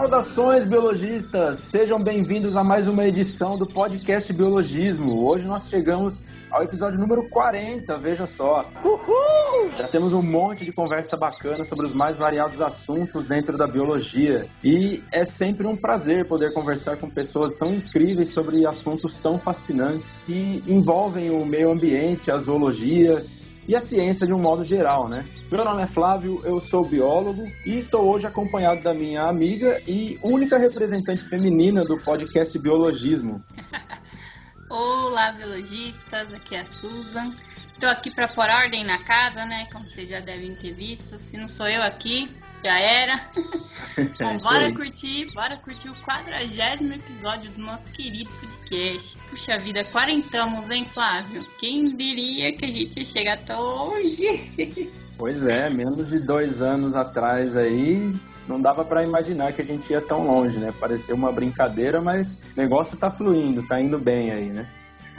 Saudações, biologistas! Sejam bem-vindos a mais uma edição do podcast Biologismo. Hoje nós chegamos ao episódio número 40, veja só. Uhul! Já temos um monte de conversa bacana sobre os mais variados assuntos dentro da biologia. E é sempre um prazer poder conversar com pessoas tão incríveis sobre assuntos tão fascinantes que envolvem o meio ambiente, a zoologia e a ciência de um modo geral, né? Meu nome é Flávio, eu sou biólogo e estou hoje acompanhado da minha amiga e única representante feminina do podcast Biologismo. Olá, biologistas, aqui é a Susan. Estou aqui para pôr ordem na casa, né? Como vocês já devem ter visto. Se não sou eu aqui, já era. Bom, bora curtir o 40º episódio do nosso querido podcast. Puxa vida, quarentamos, hein, Flávio? Quem diria que a gente ia chegar até hoje? Pois é, menos de 2 anos atrás aí, não dava para imaginar que a gente ia tão longe, né? Pareceu uma brincadeira, mas o negócio tá fluindo, tá indo bem aí, né?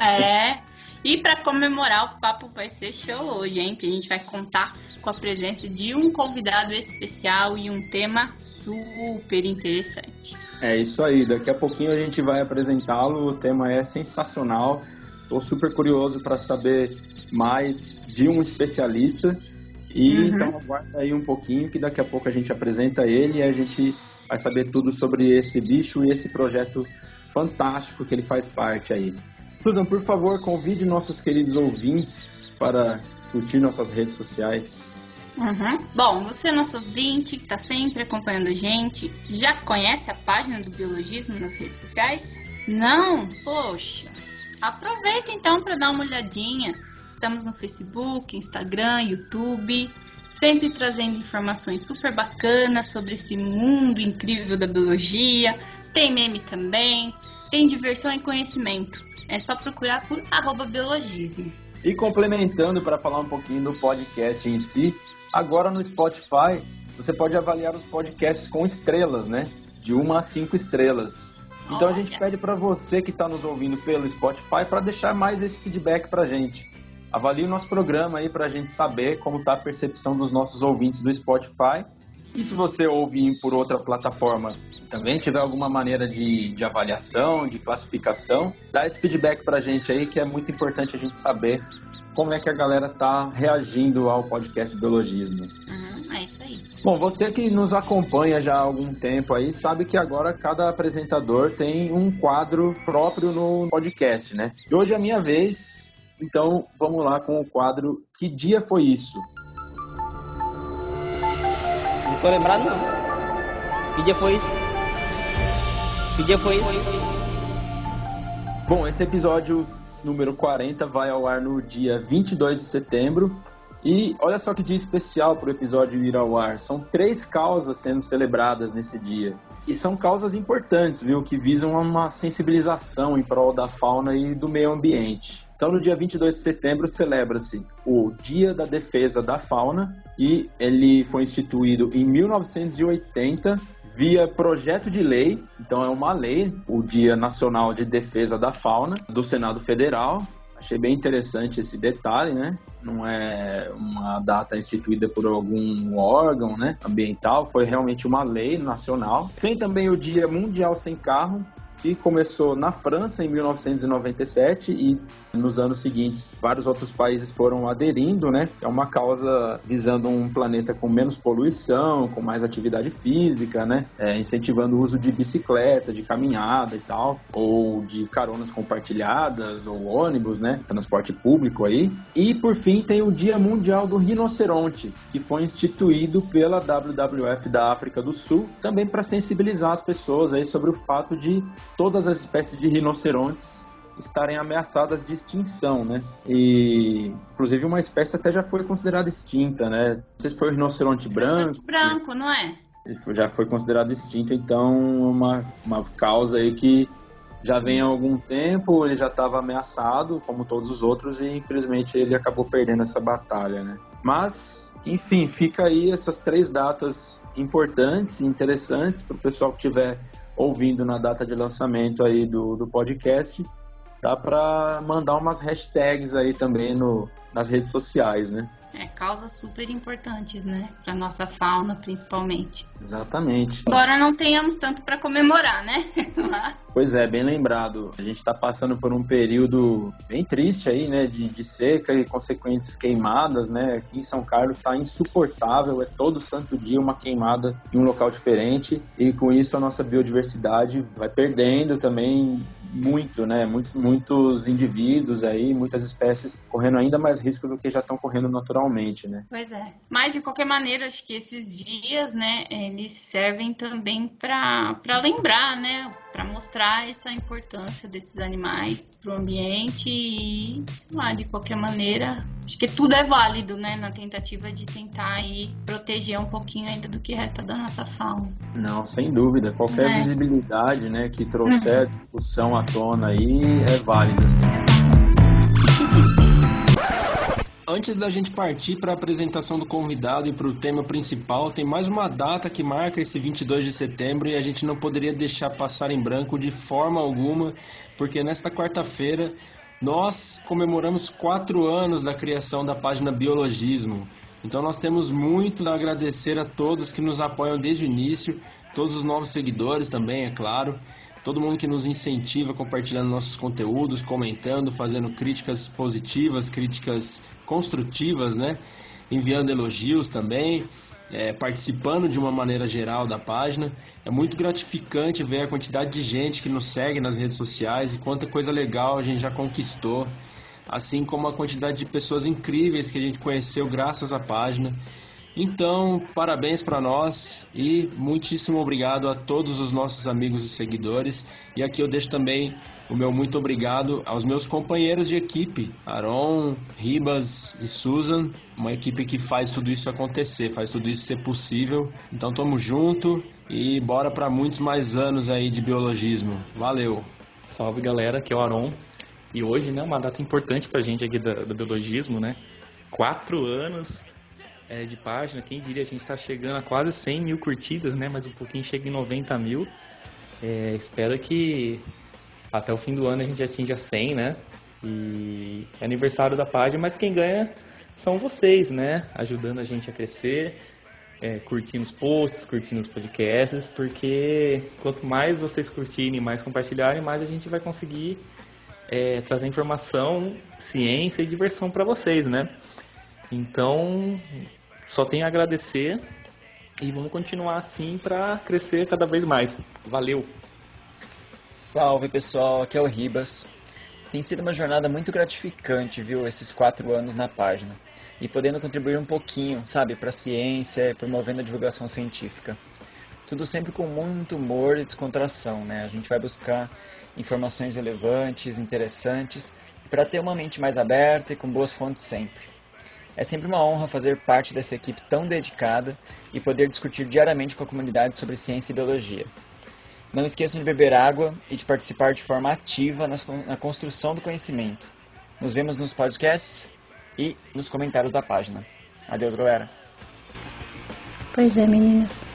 É, e para comemorar o papo vai ser show hoje, hein? Que a gente vai contar com a presença de um convidado especial e um tema super interessante. É isso aí, daqui a pouquinho a gente vai apresentá-lo, o tema é sensacional. Estou super curioso para saber mais de um especialista. E então aguarda aí um pouquinho que daqui a pouco a gente apresenta ele e a gente vai saber tudo sobre esse bicho e esse projeto fantástico que ele faz parte aí. Susan, por favor, convide nossos queridos ouvintes para curtir nossas redes sociais. Bom, você, nosso ouvinte, que está sempre acompanhando a gente, já conhece a página do Biologismo nas redes sociais? Não? Poxa, aproveita então para dar uma olhadinha. Estamos no Facebook, Instagram, YouTube, sempre trazendo informações super bacanas sobre esse mundo incrível da biologia. Tem meme também, tem diversão e conhecimento. É só procurar por @biologismo. E complementando para falar um pouquinho do podcast em si, agora no Spotify você pode avaliar os podcasts com estrelas, né? De 1 a 5 estrelas. Então a gente pede para você que está nos ouvindo pelo Spotify para deixar mais esse feedback para a gente. Avalie o nosso programa aí para a gente saber como está a percepção dos nossos ouvintes do Spotify. E se você ouvir por outra plataforma também tiver alguma maneira de avaliação, de classificação, dá esse feedback para a gente aí, que é muito importante a gente saber como é que a galera está reagindo ao podcast Biologismo. É isso aí. Bom, você que nos acompanha já há algum tempo aí, sabe que agora cada apresentador tem um quadro próprio no podcast, né? E hoje é a minha vez. Então, vamos lá com o quadro Que Dia Foi Isso? Não tô lembrado, não. Que dia foi isso? Que dia foi isso? Bom, esse episódio número 40 vai ao ar no dia 22 de setembro. E olha só que dia especial para o episódio ir ao ar. São 3 causas sendo celebradas nesse dia. E são causas importantes, viu? Que visam uma sensibilização em prol da fauna e do meio ambiente. Então, no dia 22 de setembro, celebra-se o Dia da Defesa da Fauna e ele foi instituído em 1980 via projeto de lei. Então, é uma lei, o Dia Nacional de Defesa da Fauna, do Senado Federal. Achei bem interessante esse detalhe, né? Não é uma data instituída por algum órgão, né, ambiental, foi realmente uma lei nacional. Tem também o Dia Mundial Sem Carro, que começou na França em 1997 e nos anos seguintes vários outros países foram aderindo, né? É uma causa visando um planeta com menos poluição, com mais atividade física, né? Incentivando o uso de bicicleta, de caminhada e tal, ou de caronas compartilhadas, ou ônibus, né? Transporte público aí. E por fim tem o Dia Mundial do Rinoceronte, que foi instituído pela WWF da África do Sul, também para sensibilizar as pessoas aí sobre o fato de todas as espécies de rinocerontes estarem ameaçadas de extinção, né? E, inclusive, uma espécie até já foi considerada extinta, né? Não sei se foi o rinoceronte branco. Rinoceronte branco, não é? Ele já foi considerado extinto, então uma causa aí que já vem há algum tempo, ele já estava ameaçado, como todos os outros, e infelizmente ele acabou perdendo essa batalha, né? Mas, enfim, fica aí essas 3 datas importantes e interessantes para o pessoal que estiver ouvindo na data de lançamento aí do podcast. Dá para mandar umas hashtags aí também nas redes sociais, né? Causas super importantes, né? Pra nossa fauna, principalmente. Exatamente. Embora não tenhamos tanto para comemorar, né? Pois é, bem lembrado. A gente está passando por um período bem triste aí, né? De seca e consequentes queimadas, né? Aqui em São Carlos está insuportável. É todo santo dia uma queimada em um local diferente. E com isso a nossa biodiversidade vai perdendo também muito, né? Muitos indivíduos aí, muitas espécies correndo ainda mais risco do que já estão correndo naturalmente, né? Pois é. Mas, de qualquer maneira, acho que esses dias, né, eles servem também para lembrar, né? Para mostrar essa importância desses animais para o ambiente e, sei lá, de qualquer maneira, acho que tudo é válido, né? Na tentativa de tentar aí proteger um pouquinho ainda do que resta da nossa fauna. Não, sem dúvida. Qualquer visibilidade, né, que trouxer a discussão à tona aí é válida, sim. Antes da gente partir para a apresentação do convidado e para o tema principal, tem mais uma data que marca esse 22 de setembro e a gente não poderia deixar passar em branco de forma alguma, porque nesta quarta-feira nós comemoramos 4 anos da criação da página Biologismo. Então nós temos muito a agradecer a todos que nos apoiam desde o início, todos os novos seguidores também, é claro. Todo mundo que nos incentiva compartilhando nossos conteúdos, comentando, fazendo críticas positivas, críticas construtivas, né? Enviando elogios também, participando de uma maneira geral da página. É muito gratificante ver a quantidade de gente que nos segue nas redes sociais e quanta coisa legal a gente já conquistou, assim como a quantidade de pessoas incríveis que a gente conheceu graças à página. Então, parabéns para nós e muitíssimo obrigado a todos os nossos amigos e seguidores. E aqui eu deixo também o meu muito obrigado aos meus companheiros de equipe, Aron, Ribas e Susan, uma equipe que faz tudo isso acontecer, faz tudo isso ser possível. Então, tamo junto e bora para muitos mais anos aí de biologismo. Valeu! Salve, galera, aqui é o Aron. E hoje, né, uma data importante pra gente aqui do biologismo, né? 4 anos... de página, quem diria, a gente está chegando a quase 100 mil curtidas, né? Mas um pouquinho chega em 90 mil. Espero que até o fim do ano a gente atinja 100, né? E é aniversário da página, mas quem ganha são vocês, né? Ajudando a gente a crescer, curtindo os posts, curtindo os podcasts, porque quanto mais vocês curtirem, mais compartilharem, mais a gente vai conseguir trazer informação, ciência e diversão para vocês, né? Então, só tenho a agradecer e vamos continuar assim para crescer cada vez mais. Valeu! Salve pessoal, aqui é o Ribas. Tem sido uma jornada muito gratificante, viu, esses 4 anos na página. E podendo contribuir um pouquinho, sabe, para a ciência, promovendo a divulgação científica. Tudo sempre com muito humor e descontração, né? A gente vai buscar informações relevantes, interessantes, para ter uma mente mais aberta e com boas fontes sempre. É sempre uma honra fazer parte dessa equipe tão dedicada e poder discutir diariamente com a comunidade sobre ciência e biologia. Não esqueçam de beber água e de participar de forma ativa na construção do conhecimento. Nos vemos nos podcasts e nos comentários da página. Adeus, galera! Pois é, meninas.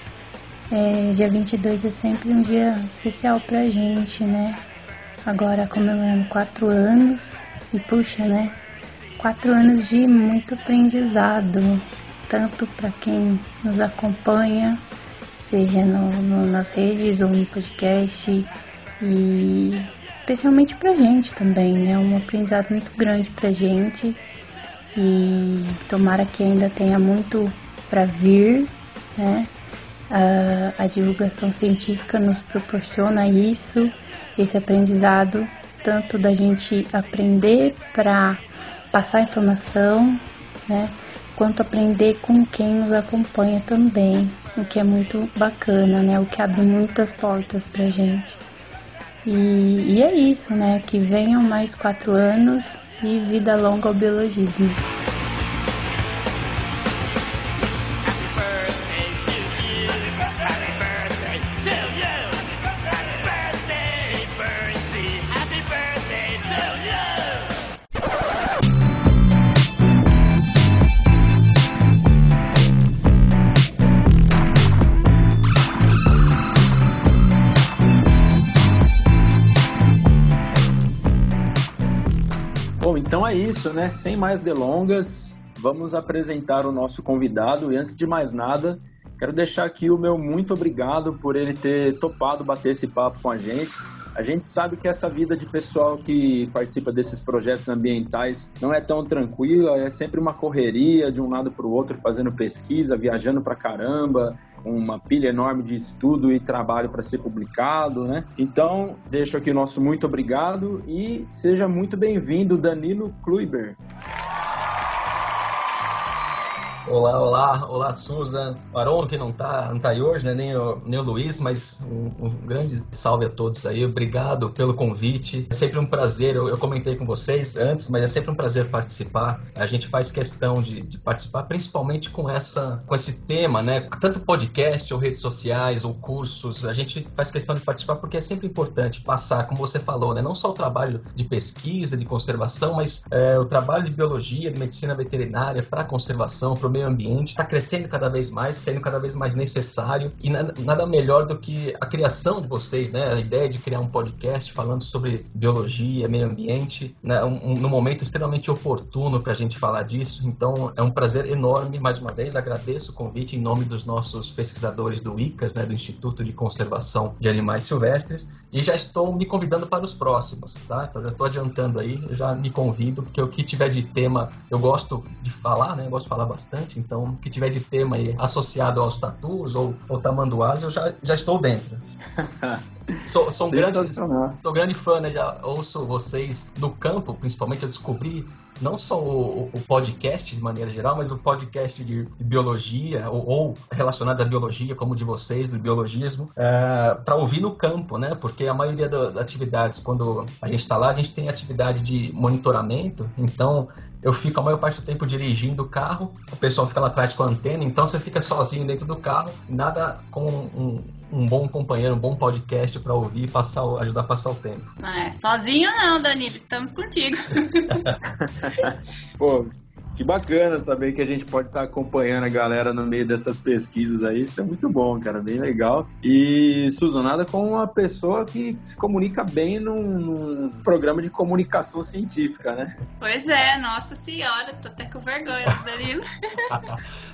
Dia 22 é sempre um dia especial pra gente, né? Agora comemorando 4 anos e puxa, né? 4 anos de muito aprendizado, tanto para quem nos acompanha, seja nas redes ou no podcast, e especialmente pra gente também, né? Um aprendizado muito grande pra gente e tomara que ainda tenha muito para vir, né? A divulgação científica nos proporciona isso, esse aprendizado, tanto da gente aprender para passar informação, né, quanto aprender com quem nos acompanha também, o que é muito bacana, né, o que abre muitas portas pra gente. E é isso, né, que venham mais 4 anos e vida longa ao biologismo. Bom, então é isso, né? Sem mais delongas, vamos apresentar o nosso convidado e antes de mais nada, quero deixar aqui o meu muito obrigado por ele ter topado bater esse papo com a gente. A gente sabe que essa vida de pessoal que participa desses projetos ambientais não é tão tranquila, é sempre uma correria de um lado para o outro, fazendo pesquisa, viajando pra caramba, uma pilha enorme de estudo e trabalho para ser publicado, né? Então, deixo aqui o nosso muito obrigado e seja muito bem-vindo, Danilo Kluiber. Olá, Susan. O Aron, que não tá aí hoje, né? Nem o Luiz, mas um grande salve a todos aí. Obrigado pelo convite. É sempre um prazer, eu comentei com vocês antes, mas é sempre um prazer participar. A gente faz questão de participar, principalmente com esse tema, né? Tanto podcast, ou redes sociais, ou cursos, a gente faz questão de participar porque é sempre importante passar, como você falou, né? Não só o trabalho de pesquisa, de conservação, mas o trabalho de biologia, de medicina veterinária para conservação, para meio ambiente, está crescendo cada vez mais, sendo cada vez mais necessário e nada melhor do que a criação de vocês, né? A ideia de criar um podcast falando sobre biologia, meio ambiente, né? Num momento extremamente oportuno para a gente falar disso, então é um prazer enorme, mais uma vez, agradeço o convite em nome dos nossos pesquisadores do ICAS, né? Do Instituto de Conservação de Animais Silvestres, e já estou me convidando para os próximos, tá? Então já estou adiantando aí, eu já me convido, porque o que tiver de tema, eu gosto de falar, né? Eu gosto de falar bastante. Então, o que tiver de tema aí associado aos tatus ou tamanduás, eu já estou dentro. Sou um grande fã, né? Já ouço vocês no campo, principalmente. Eu descobri não só o podcast de maneira geral, mas o podcast de biologia ou relacionados à biologia, como o de vocês, do biologismo, para ouvir no campo, né? Porque a maioria das atividades, quando a gente está lá, a gente tem atividade de monitoramento, então eu fico a maior parte do tempo dirigindo o carro, o pessoal fica lá atrás com a antena, então você fica sozinho dentro do carro, nada com um bom companheiro, um bom podcast para ouvir e ajudar a passar o tempo. Sozinho não, Danilo, estamos contigo. Pô, que bacana saber que a gente pode estar acompanhando a galera no meio dessas pesquisas aí, isso é muito bom, cara, bem legal. E, Susan, nada como uma pessoa que se comunica bem num programa de comunicação científica, né? Pois é, nossa senhora, tô até com vergonha, Danilo.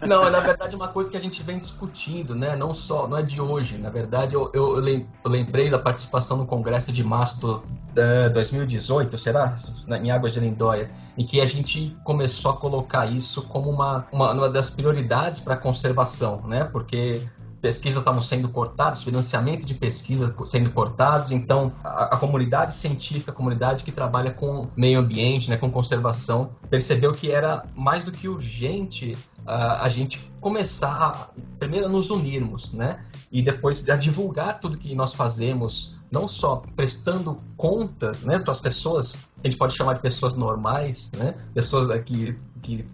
Não, na verdade é uma coisa que a gente vem discutindo, né? Não é de hoje, na verdade eu lembrei da participação no Congresso de Março de 2018, será? Em Águas de Lindóia, em que a gente começou a colocar isso como uma das prioridades para a conservação, né? Porque pesquisas estavam sendo cortadas, financiamento de pesquisa sendo cortados, então a comunidade científica, a comunidade que trabalha com meio ambiente, né, com conservação, percebeu que era mais do que urgente a gente começar primeiro a nos unirmos, né? E depois a divulgar tudo que nós fazemos, não só prestando contas, né, para as pessoas, a gente pode chamar de pessoas normais, né, pessoas que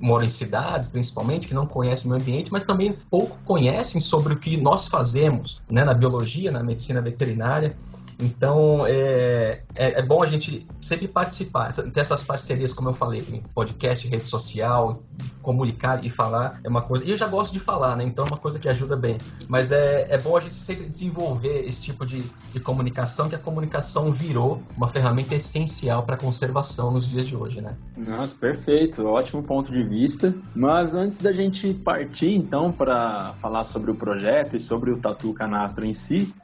moram em cidades, principalmente, que não conhecem o meio ambiente, mas também pouco conhecem sobre o que nós fazemos, né, na biologia, na medicina veterinária. Então, é bom a gente sempre participar, ter essas parcerias, como eu falei, podcast, rede social, comunicar e falar é uma coisa... E eu já gosto de falar, né? Então é uma coisa que ajuda bem. Mas é bom a gente sempre desenvolver esse tipo de comunicação, que a comunicação virou uma ferramenta essencial para a conservação nos dias de hoje, né? Nossa, perfeito. Ótimo ponto de vista. Mas antes da gente partir, então, para falar sobre o projeto e sobre o Tatu Canastro em si,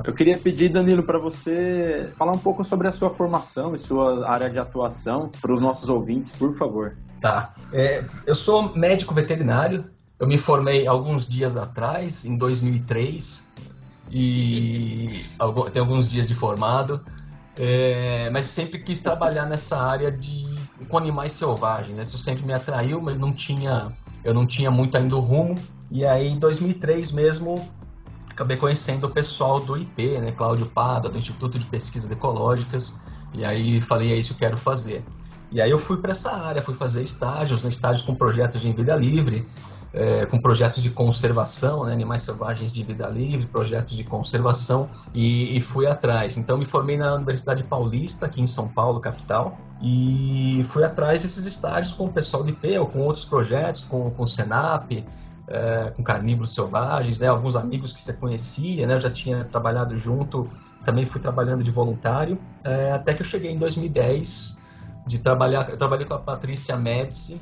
eu queria pedir, Danilo, para você falar um pouco sobre a sua formação e sua área de atuação para os nossos ouvintes, por favor. Tá. Eu sou médico veterinário. Eu me formei alguns dias atrás, em 2003, e tenho alguns dias de formado, mas sempre quis trabalhar nessa área com animais selvagens. Isso sempre me atraiu, mas eu não tinha muito ainda o rumo. E aí, em 2003 mesmo, acabei conhecendo o pessoal do IP, né, Cláudio Pada, do Instituto de Pesquisas Ecológicas, e aí falei, é isso que eu quero fazer. E aí eu fui para essa área, fui fazer estágios com projetos de vida livre, com projetos de conservação, né, animais selvagens de vida livre, projetos de conservação, e fui atrás. Então me formei na Universidade Paulista, aqui em São Paulo, capital, e fui atrás desses estágios com o pessoal do IP, ou com outros projetos, com o Senap, com carnívoros selvagens, né, alguns amigos que você conhecia, né, eu já tinha trabalhado junto, também fui trabalhando de voluntário, até que eu cheguei em 2010 de trabalhar. Eu trabalhei com a Patrícia Médici,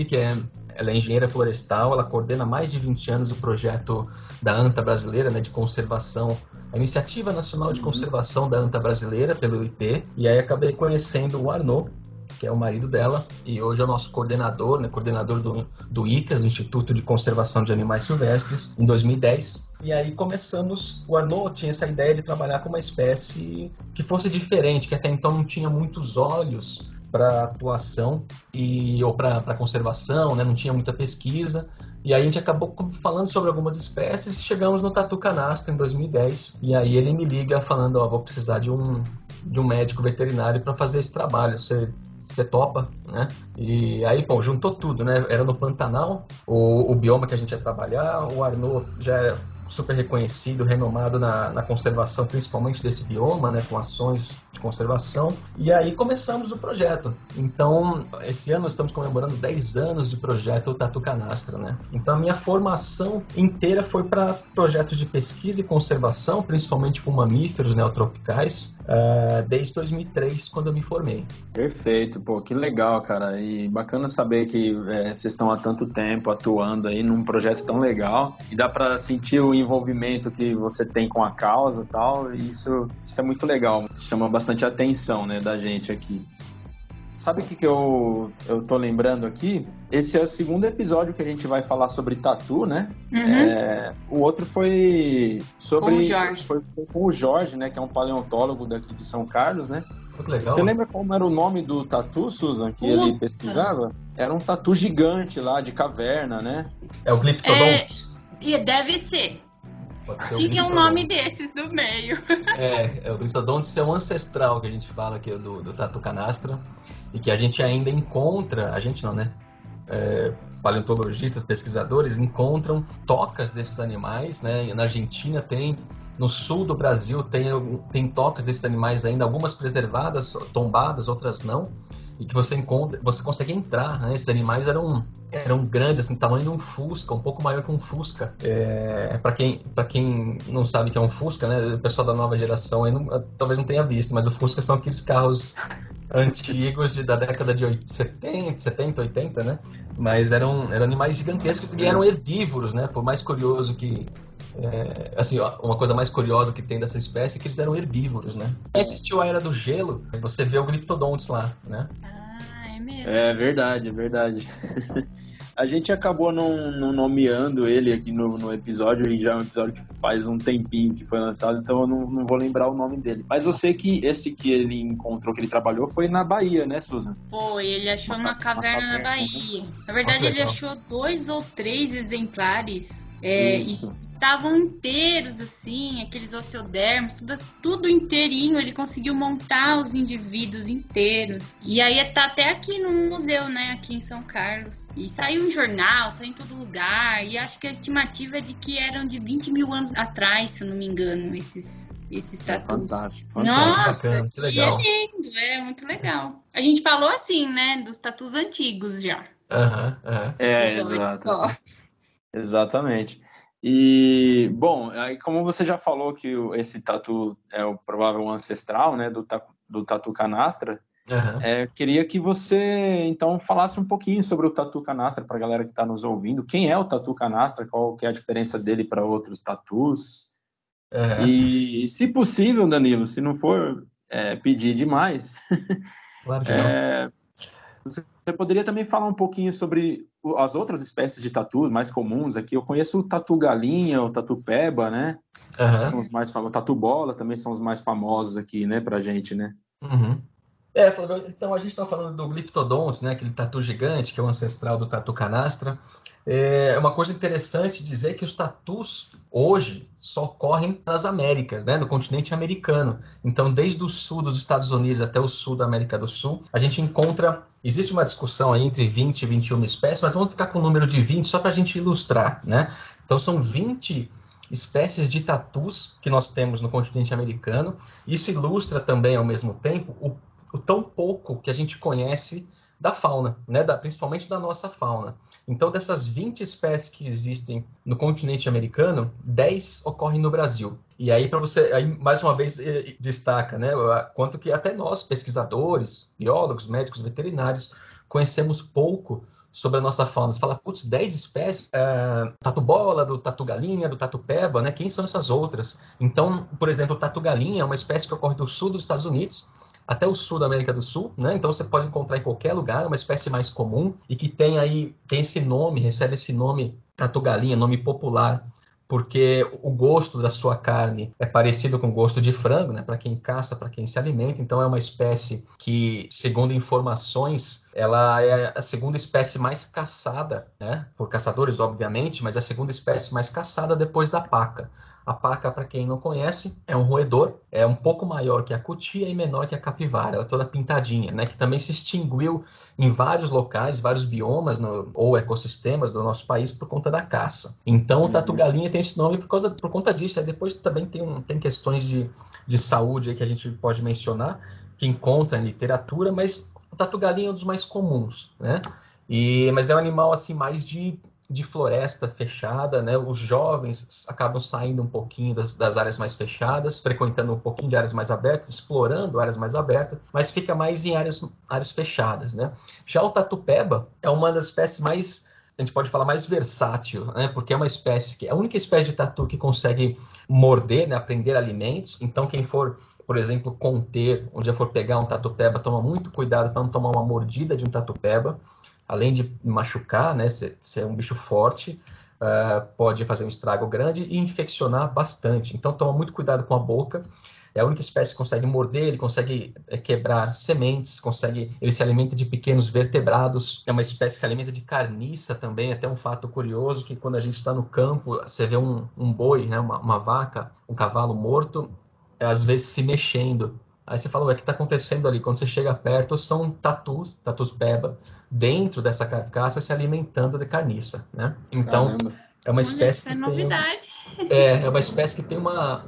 que ela é engenheira florestal, ela coordena há mais de 20 anos o projeto da ANTA brasileira, né, de conservação, a Iniciativa Nacional de Conservação da ANTA brasileira, pelo IP, e aí acabei conhecendo o Arnaud, que é o marido dela, e hoje é o nosso coordenador, né, coordenador do ICAS, do Instituto de Conservação de Animais Silvestres, em 2010. E aí começamos, o Arnaud tinha essa ideia de trabalhar com uma espécie que fosse diferente, que até então não tinha muitos olhos para atuação ou para conservação, né, não tinha muita pesquisa. E aí a gente acabou falando sobre algumas espécies e chegamos no tatu canastra em 2010. E aí ele me liga falando, vou precisar de um médico veterinário para fazer esse trabalho. Você topa, né? E aí, juntou tudo, né? Era no Pantanal, o bioma que a gente ia trabalhar, o Arnaud já é super reconhecido, renomado na conservação, principalmente desse bioma, né? Com ações de conservação. E aí começamos o projeto. Então, esse ano nós estamos comemorando 10 anos de projeto Tatu Canastra, né? Então, a minha formação inteira foi para projetos de pesquisa e conservação, principalmente com mamíferos neotropicais, desde 2003, quando eu me formei. Perfeito, que legal, cara. E bacana saber que vocês estão há tanto tempo atuando aí num projeto tão legal e dá para sentir o envolvimento que você tem com a causa e tal. E isso é muito legal, chama bastante atenção, né, da gente aqui. Sabe o que eu tô lembrando aqui? Esse é o segundo episódio que a gente vai falar sobre tatu, né? O outro foi sobre... Com o Jorge. Foi com o Jorge, né? Que é um paleontólogo daqui de São Carlos, né? Muito legal. Você lembra como era o nome do tatu, Susan, que ele pesquisava? Era um tatu gigante lá, de caverna, né? É o Glyptodonts. E deve ser. Tinha um nome desses no meio. O Glyptodonts é o ancestral que a gente fala aqui do tatu canastra e que a gente ainda encontra, a gente não, né? Paleontologistas, pesquisadores encontram tocas desses animais, né? Na Argentina tem, no sul do Brasil tem tocas desses animais ainda, algumas preservadas, tombadas, outras não. E que você consegue entrar, né? Esses animais eram grandes, assim, tamanho de um Fusca, um pouco maior que um Fusca. Para quem não sabe o que é um Fusca, né? O pessoal da nova geração aí talvez não tenha visto, mas o Fusca são aqueles carros antigos da década de 70, 80, né? Mas eram animais gigantescos e eram herbívoros, né? Por mais curioso que... uma coisa mais curiosa que tem dessa espécie é que eles eram herbívoros, né? Existiu a Era do Gelo, você vê o Glyptodonts lá, né? É mesmo? É verdade. A gente acabou não nomeando ele aqui no episódio, e já é um episódio que faz um tempinho que foi lançado, então eu não vou lembrar o nome dele. Mas eu sei que esse que ele encontrou, que ele trabalhou, foi na Bahia, né, Susan? Foi, ele achou numa caverna na Bahia. Na verdade, ele achou 2 ou 3 exemplares. E estavam inteiros, assim, aqueles osteodermos, tudo inteirinho. Ele conseguiu montar os indivíduos inteiros. E aí tá até aqui no museu, né, aqui em São Carlos. E saiu em jornal, saiu em todo lugar. E acho que a estimativa é de que eram de 20 mil anos atrás, se eu não me engano, esses tatus. Fantástico. Nossa, bacana, que e é legal. lindo, é muito legal. A gente falou assim, né, dos tatus antigos já. Exato. Exatamente. E, bom, aí como você já falou que esse tatu é o provável ancestral, né, do tatu canastra, queria que você, então, falasse um pouquinho sobre o tatu canastra para a galera que está nos ouvindo. Quem é o tatu canastra? Qual que é a diferença dele para outros tatus? E, se possível, Danilo, se não for pedir demais, Claro que não. você poderia também falar um pouquinho sobre as outras espécies de tatu mais comuns aqui. Eu conheço o tatu galinha, o tatu peba, né? São os mais famosos. O tatu bola também são os mais famosos aqui, né, pra gente, né? Então a gente está falando do Glyptodonts, né, aquele tatu gigante que é o ancestral do tatu canastra. É uma coisa interessante dizer que os tatus hoje só ocorrem nas Américas, né, no continente americano. Então, desde o sul dos Estados Unidos até o sul da América do Sul, a gente encontra... Existe uma discussão aí entre 20 e 21 espécies, mas vamos ficar com o número de 20 só para a gente ilustrar, né? Então, são 20 espécies de tatus que nós temos no continente americano. Isso ilustra também, ao mesmo tempo, o tão pouco que a gente conhece da fauna, né? Principalmente da nossa fauna. Então, dessas 20 espécies que existem no continente americano, 10 ocorrem no Brasil. E aí, para você, aí, mais uma vez, destaca, né? Quanto que até nós, pesquisadores, biólogos, médicos, veterinários, conhecemos pouco sobre a nossa fauna. Você fala, putz, 10 espécies, tatu-bola, do tatu-galinha, do tatu-peba, né? Quem são essas outras? Então, por exemplo, o tatu-galinha é uma espécie que ocorre do sul dos Estados Unidos até o sul da América do Sul, né? Então você pode encontrar em qualquer lugar, é uma espécie mais comum e que tem esse nome, recebe esse nome tatu-galinha, nome popular, porque o gosto da sua carne é parecido com o gosto de frango, né? Para quem caça, para quem se alimenta. Então é uma espécie que, segundo informações, ela é a segunda espécie mais caçada, né? Por caçadores, obviamente, mas é a segunda espécie mais caçada depois da paca. A paca, para quem não conhece, é um roedor, é um pouco maior que a cutia e menor que a capivara, ela é toda pintadinha, né? Que também se extinguiu em vários locais, vários biomas ou ecossistemas do nosso país por conta da caça. Então o tatu-galinha tem esse nome por conta disso. Aí depois também tem questões de saúde aí que a gente pode mencionar, que encontra em literatura, mas o tatu-galinha é um dos mais comuns, né? Mas é um animal assim mais de floresta fechada, né? Os jovens acabam saindo um pouquinho das áreas mais fechadas, frequentando um pouquinho de áreas mais abertas, explorando áreas mais abertas, mas fica mais em áreas fechadas, né? Já o tatu-peba é uma das espécies mais, a gente pode falar, mais versátil, né? Porque é uma espécie que é a única espécie de tatu que consegue morder, né? Aprender alimentos. Então quem for, por exemplo, onde for pegar um tatu-peba, toma muito cuidado para não tomar uma mordida de um tatu-peba. Além de machucar, né, ser um bicho forte, pode fazer um estrago grande e infeccionar bastante. Então, toma muito cuidado com a boca. É a única espécie que consegue morder, ele consegue quebrar sementes, ele se alimenta de pequenos vertebrados. É uma espécie que se alimenta de carniça também. Até um fato curioso que quando a gente está no campo, você vê um boi, né, uma vaca, um cavalo morto, às vezes se mexendo. Aí você fala, o que está acontecendo ali? Quando você chega perto, são tatus-peba, dentro dessa carcaça se alimentando de carniça, né? Então, Caramba. é uma espécie que novidade. É uma espécie que tem uma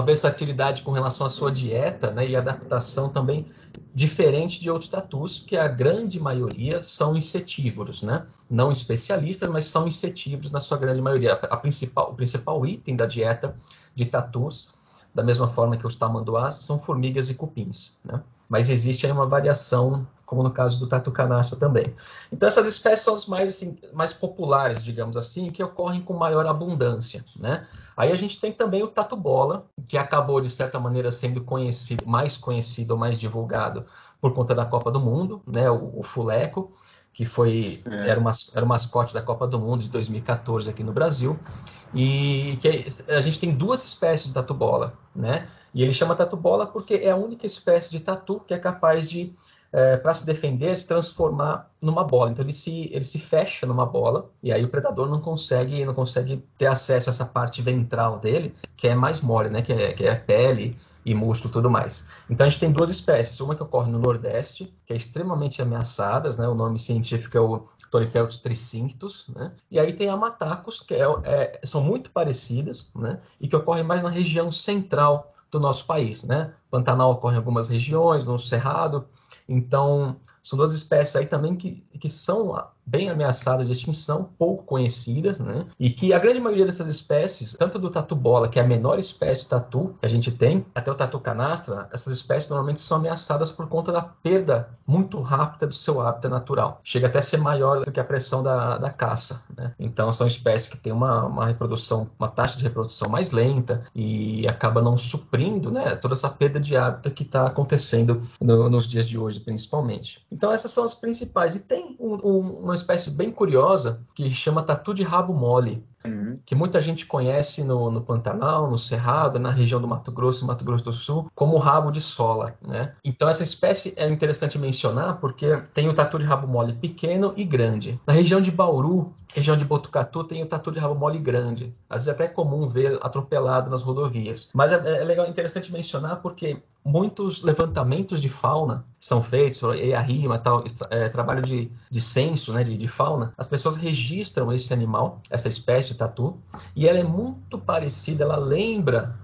versatilidade com relação à sua dieta, né? E adaptação também diferente de outros tatus, que a grande maioria são insetívoros, né? Não especialistas, mas são insetívoros na sua grande maioria. O principal item da dieta de tatus, da mesma forma que os tamanduás, são formigas e cupins, né? Mas existe aí uma variação, como no caso do tatu-canastra também. Então essas espécies são as mais populares, digamos assim, que ocorrem com maior abundância, né? Aí a gente tem também o tatu-bola, que acabou de certa maneira sendo mais conhecido, mais divulgado por conta da Copa do Mundo, né? O fuleco, que era o mascote da Copa do Mundo de 2014 aqui no Brasil. E a gente tem duas espécies de tatu-bola, né? E ele chama tatu-bola porque é a única espécie de tatu que é capaz de, para se defender, se transformar numa bola. Então ele se fecha numa bola e aí o predador não consegue ter acesso a essa parte ventral dele, que é mais mole, né? Que é pele e músculo e tudo mais. Então a gente tem duas espécies, uma que ocorre no Nordeste, que é extremamente ameaçadas, né? O nome científico é o Torypeltis tricinctus, né? E aí tem a Matacus, que são muito parecidas, né? E que ocorrem mais na região central do nosso país, né? Pantanal ocorre em algumas regiões, no Cerrado. Então, são duas espécies aí também que são bem ameaçadas de extinção, pouco conhecidas, né? E que a grande maioria dessas espécies, tanto do tatu-bola, que é a menor espécie de tatu que a gente tem, até o tatu-canastra, essas espécies normalmente são ameaçadas por conta da perda muito rápida do seu hábitat natural. Chega até a ser maior do que a pressão da caça, né? Então, são espécies que têm uma taxa de reprodução mais lenta e acaba não suprindo, né, toda essa perda de hábitat que está acontecendo nos dias de hoje, principalmente. Então essas são as principais. E tem uma espécie bem curiosa que chama tatu de rabo mole, que muita gente conhece no Pantanal, no Cerrado, na região do Mato Grosso e Mato Grosso do Sul, como rabo de sola, né? Então essa espécie é interessante mencionar porque tem o tatu de rabo mole pequeno e grande. Na região de Bauru, região de Botucatu tem o tatu de rabo mole grande. Às vezes é até comum ver atropelado nas rodovias. Mas é legal, interessante mencionar porque muitos levantamentos de fauna são feitos, EARIMA, tal, trabalho de censo, né, de fauna. As pessoas registram esse animal, essa espécie de tatu, e ela é muito parecida, ela lembra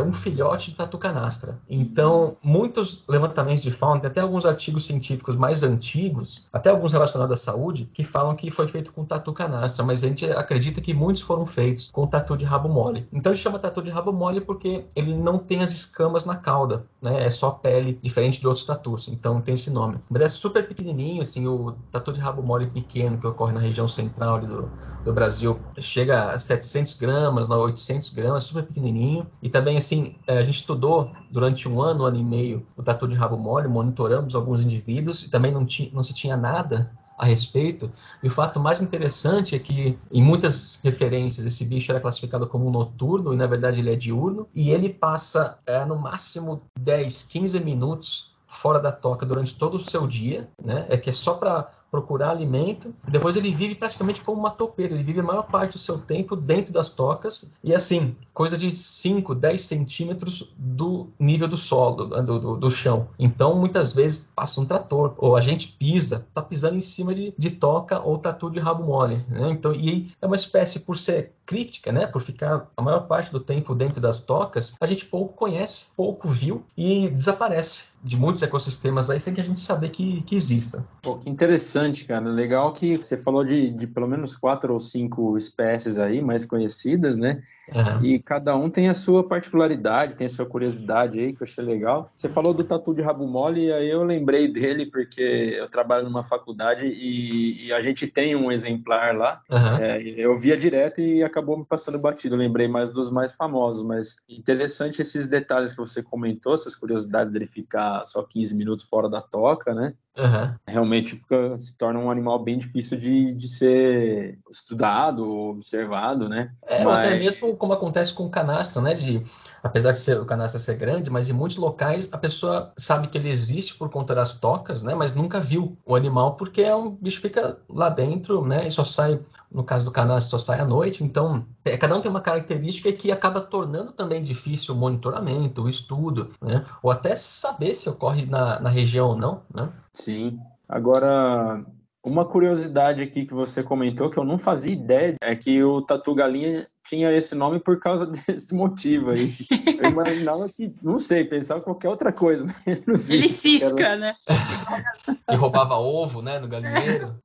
um filhote de tatu canastra. Então, muitos levantamentos de fauna, tem até alguns artigos científicos mais antigos, até alguns relacionados à saúde, que falam que foi feito com tatu canastra, mas a gente acredita que muitos foram feitos com tatu de rabo mole. Então, ele chama tatu de rabo mole porque ele não tem as escamas na cauda, né? É só pele, diferente de outros tatus. Então, tem esse nome. Mas é super pequenininho, assim, o tatu de rabo mole pequeno que ocorre na região central ali do Brasil chega a 700 gramas, 800 gramas, super pequenininho. E também, assim, a gente estudou durante um ano e meio o tatu de rabo mole, monitoramos alguns indivíduos e também não se tinha nada a respeito. E o fato mais interessante é que, em muitas referências, esse bicho era classificado como um noturno e, na verdade, ele é diurno. E ele passa, no máximo, 10, 15 minutos fora da toca durante todo o seu dia, né? Que é só para procurar alimento. Depois ele vive praticamente como uma topeira. Ele vive a maior parte do seu tempo dentro das tocas. E assim, coisa de 5, 10 centímetros do nível do solo, do chão. Então, muitas vezes, passa um trator. Ou a gente tá pisando em cima de toca ou tatu de rabo mole, né? Então, e é uma espécie, por ser críptica, né? Por ficar a maior parte do tempo dentro das tocas, a gente pouco conhece, pouco viu e desaparece de muitos ecossistemas aí sem que a gente saber que exista. Pô, que interessante, cara. Legal que você falou de pelo menos 4 ou 5 espécies aí mais conhecidas, né? Uhum. E cada um tem a sua particularidade, tem a sua curiosidade aí, que eu achei legal. Você falou do tatu de rabo mole, e aí eu lembrei dele porque eu trabalho numa faculdade e a gente tem um exemplar lá. Uhum. Eu via direto e acabou me passando batido. Eu lembrei mais dos mais famosos, mas interessante esses detalhes que você comentou, essas curiosidades dele ficar só 15 minutos fora da toca, né? Uhum. Realmente se torna um animal bem difícil de ser estudado ou observado, né? Ou até mesmo como acontece com o canastra, né? Apesar de o canastra ser grande, mas em muitos locais a pessoa sabe que ele existe por conta das tocas, né? Mas nunca viu o animal porque um bicho fica lá dentro, né? E só sai, no caso do canastra, só sai à noite. Então, cada um tem uma característica que acaba tornando também difícil o monitoramento, o estudo, né? Ou até saber se ocorre na região ou não, né? Sim. Agora, uma curiosidade aqui que você comentou, que eu não fazia ideia, é que o tatu galinha tinha esse nome por causa desse motivo aí. Eu imaginava que, não sei, pensava qualquer outra coisa, menos Ele isso. cisca, né? E roubava ovo, né, no galinheiro.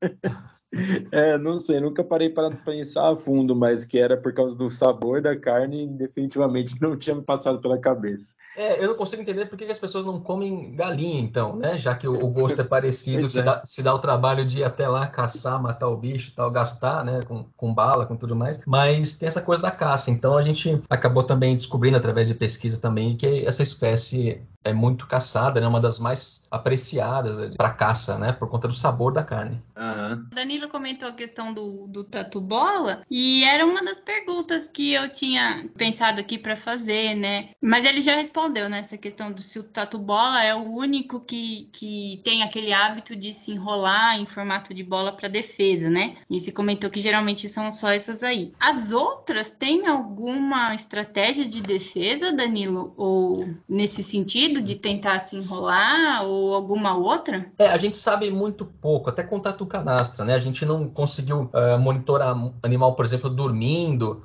Não sei, nunca parei para pensar a fundo, mas que era por causa do sabor da carne, definitivamente não tinha me passado pela cabeça. Eu não consigo entender por que as pessoas não comem galinha, então, né? Já que o gosto é parecido, se dá o trabalho de ir até lá caçar, matar o bicho e tal, gastar, né? Com bala, com tudo mais. Mas tem essa coisa da caça. Então a gente acabou também descobrindo através de pesquisa também que essa espécie é muito caçada, né? Uma das mais apreciadas para caça, né? Por conta do sabor da carne. Uhum. Danilo comentou a questão do tatu bola e era uma das perguntas que eu tinha pensado aqui para fazer, né? Mas ele já respondeu nessa questão do se o tatu bola é o único que tem aquele hábito de se enrolar em formato de bola para defesa, né? E você comentou que geralmente são só essas aí. As outras têm alguma estratégia de defesa, Danilo? Ou nesse sentido de tentar se enrolar ou alguma outra? A gente sabe muito pouco, até com tatu canastra, né? A gente não conseguiu monitorar animal, por exemplo, dormindo.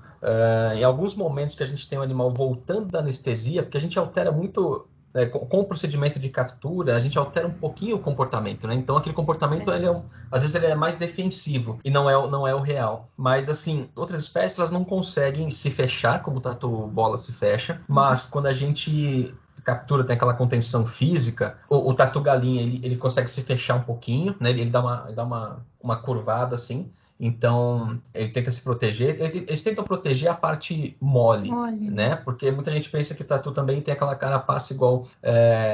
Em alguns momentos que a gente tem o animal voltando da anestesia, porque a gente altera muito, com o procedimento de captura, a gente altera um pouquinho o comportamento, né? Então aquele comportamento, às vezes ele é mais defensivo e não é o real. Mas assim, outras espécies elas não conseguem se fechar como o tatu bola se fecha, mas quando a gente captura, tem aquela contenção física, o tatu galinha ele consegue se fechar um pouquinho, né? Ele dá uma curvada assim. Então, ele tenta se proteger. Eles tentam proteger a parte mole, né? Porque muita gente pensa que o tatu também tem aquela carapaça igual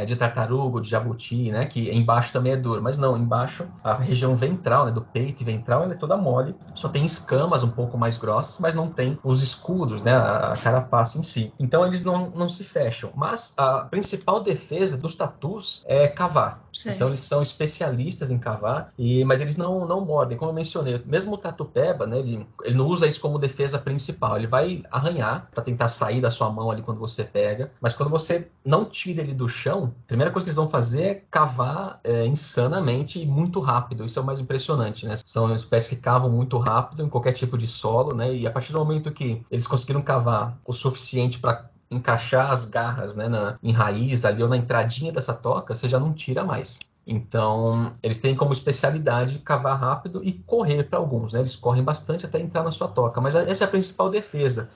de tartaruga, de jabuti, né? Que embaixo também é duro. Mas não, embaixo, a região ventral, né? Do peito e ventral, ela é toda mole. Só tem escamas um pouco mais grossas, mas não tem os escudos, né? A carapaça em si. Então, eles não se fecham. Mas a principal defesa dos tatus é cavar. Certo. Então, eles são especialistas em cavar, mas eles não mordem. Como eu mencionei, mesmo mesmo o tatu-peba, né, ele não usa isso como defesa principal. Ele vai arranhar para tentar sair da sua mão ali quando você pega. Mas quando você não tira ele do chão, a primeira coisa que eles vão fazer é cavar insanamente e muito rápido. Isso é o mais impressionante, né? São espécies que cavam muito rápido em qualquer tipo de solo, né? E a partir do momento que eles conseguiram cavar o suficiente para encaixar as garras, né, em raiz ali ou na entradinha dessa toca, você já não tira mais. Então, eles têm como especialidade cavar rápido e correr para alguns, né? Eles correm bastante até entrar na sua toca, mas essa é a principal defesa.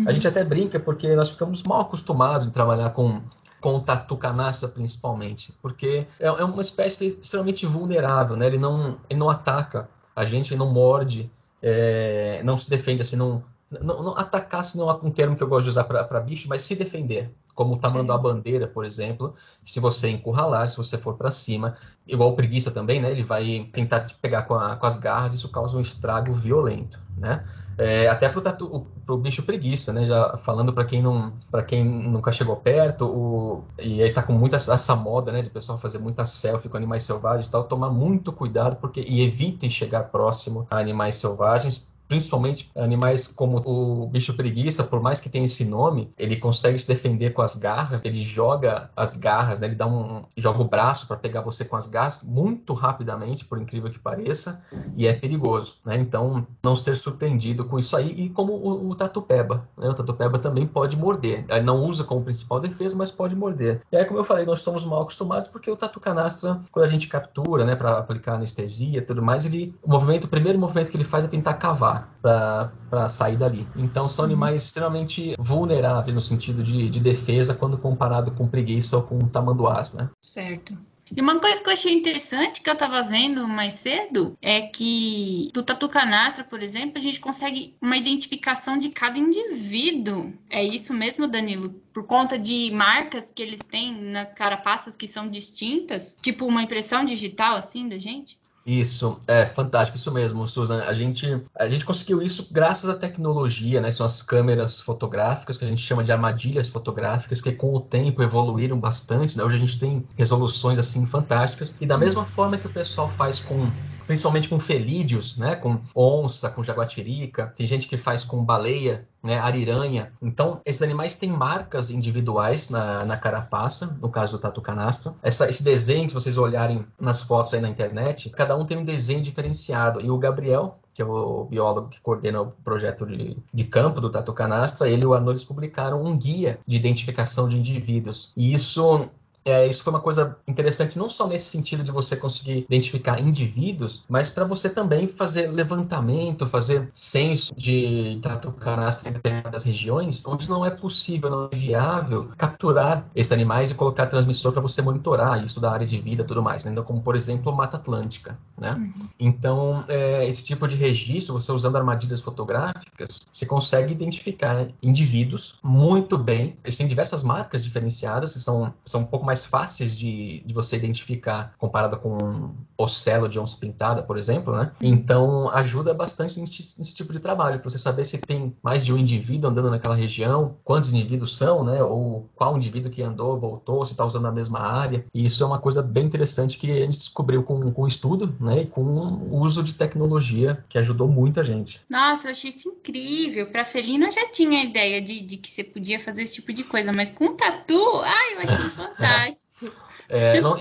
A gente até brinca porque nós ficamos mal acostumados em trabalhar com o tatu canastra principalmente, porque é uma espécie extremamente vulnerável, né? Ele não ataca a gente, ele não morde, não se defende assim, não atacar, se não é um termo que eu gosto de usar para bicho, mas se defender, como o tamanho a bandeira, por exemplo. Se você encurralar, se você for para cima, igual o preguiça também, né? Ele vai tentar te pegar com as garras, isso causa um estrago violento, né? Até pro bicho preguiça, né? Já falando para quem nunca chegou perto, e aí tá com muita essa moda, né? De pessoal fazer muita selfie com animais selvagens e tal, tomar muito cuidado e evitem chegar próximo a animais selvagens. Principalmente animais como o bicho preguiça, por mais que tenha esse nome, ele consegue se defender com as garras, ele joga as garras, né? Ele joga o braço para pegar você com as garras muito rapidamente, por incrível que pareça, e é perigoso, né? Então, não ser surpreendido com isso aí, e como o tatu-peba, né? O tatu-peba também pode morder. Ele não usa como principal defesa, mas pode morder. E aí, como eu falei, nós estamos mal acostumados porque o tatu-canastra, quando a gente captura, né, para aplicar anestesia e tudo mais, o primeiro movimento que ele faz é tentar cavar para sair dali. Então são animais extremamente vulneráveis no sentido de defesa quando comparado com preguiça ou com tamanduás, né? Certo. E uma coisa que eu achei interessante que eu estava vendo mais cedo é que do tatu canastra, por exemplo, a gente consegue uma identificação de cada indivíduo. É isso mesmo, Danilo? Por conta de marcas que eles têm nas carapaças que são distintas? Tipo uma impressão digital assim da gente? Isso, é fantástico, isso mesmo, Susan. A gente conseguiu isso graças à tecnologia, né? São as câmeras fotográficas, que a gente chama de armadilhas fotográficas, que com o tempo evoluíram bastante, né? Hoje a gente tem resoluções assim fantásticas. E da mesma forma que o pessoal faz principalmente com felídeos, né? Com onça, com jaguatirica, tem gente que faz com baleia, né? Ariranha. Então, esses animais têm marcas individuais na carapaça, no caso do tatu canastra. Esse desenho que vocês olharem nas fotos aí na internet, cada um tem um desenho diferenciado. E o Gabriel, que é o biólogo que coordena o projeto de campo do tatu canastra, ele e o Arnold publicaram um guia de identificação de indivíduos. E isso foi uma coisa interessante, não só nesse sentido de você conseguir identificar indivíduos, mas para você também fazer levantamento, fazer censo de tatu canastra em determinadas regiões, onde não é possível, não é viável capturar esses animais e colocar transmissor para você monitorar isso da área de vida e tudo mais, né? Como, por exemplo, a Mata Atlântica, né? Então, esse tipo de registro, você usando armadilhas fotográficas, você consegue identificar indivíduos muito bem. Eles têm diversas marcas diferenciadas, que são um pouco mais fáceis de você identificar comparado com ocelo de onça pintada, por exemplo, né? Então, ajuda bastante nesse tipo de trabalho, para você saber se tem mais de um indivíduo andando naquela região, quantos indivíduos são, né? Ou qual indivíduo que andou, voltou, se está usando a mesma área. E isso é uma coisa bem interessante que a gente descobriu com o estudo, né? E com o uso de tecnologia, que ajudou muita gente. Nossa, eu achei isso incrível. Para felino eu já tinha a ideia de que você podia fazer esse tipo de coisa, mas com tatu, eu achei fantástico.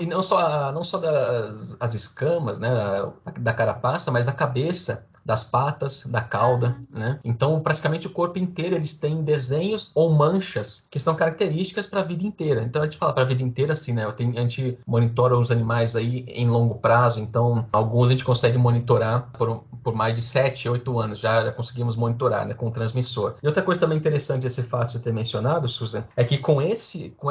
Não só das escamas, né, da carapaça, mas da cabeça, das patas, da cauda, né? Então, praticamente o corpo inteiro eles têm desenhos ou manchas que são características para a vida inteira. Então, a gente fala para a vida inteira assim, né? A gente monitora os animais aí em longo prazo, então alguns a gente consegue monitorar por mais de 7, 8 anos, já conseguimos monitorar, né, com o transmissor. E outra coisa também interessante desse fato de você ter mencionado, Susan, é que com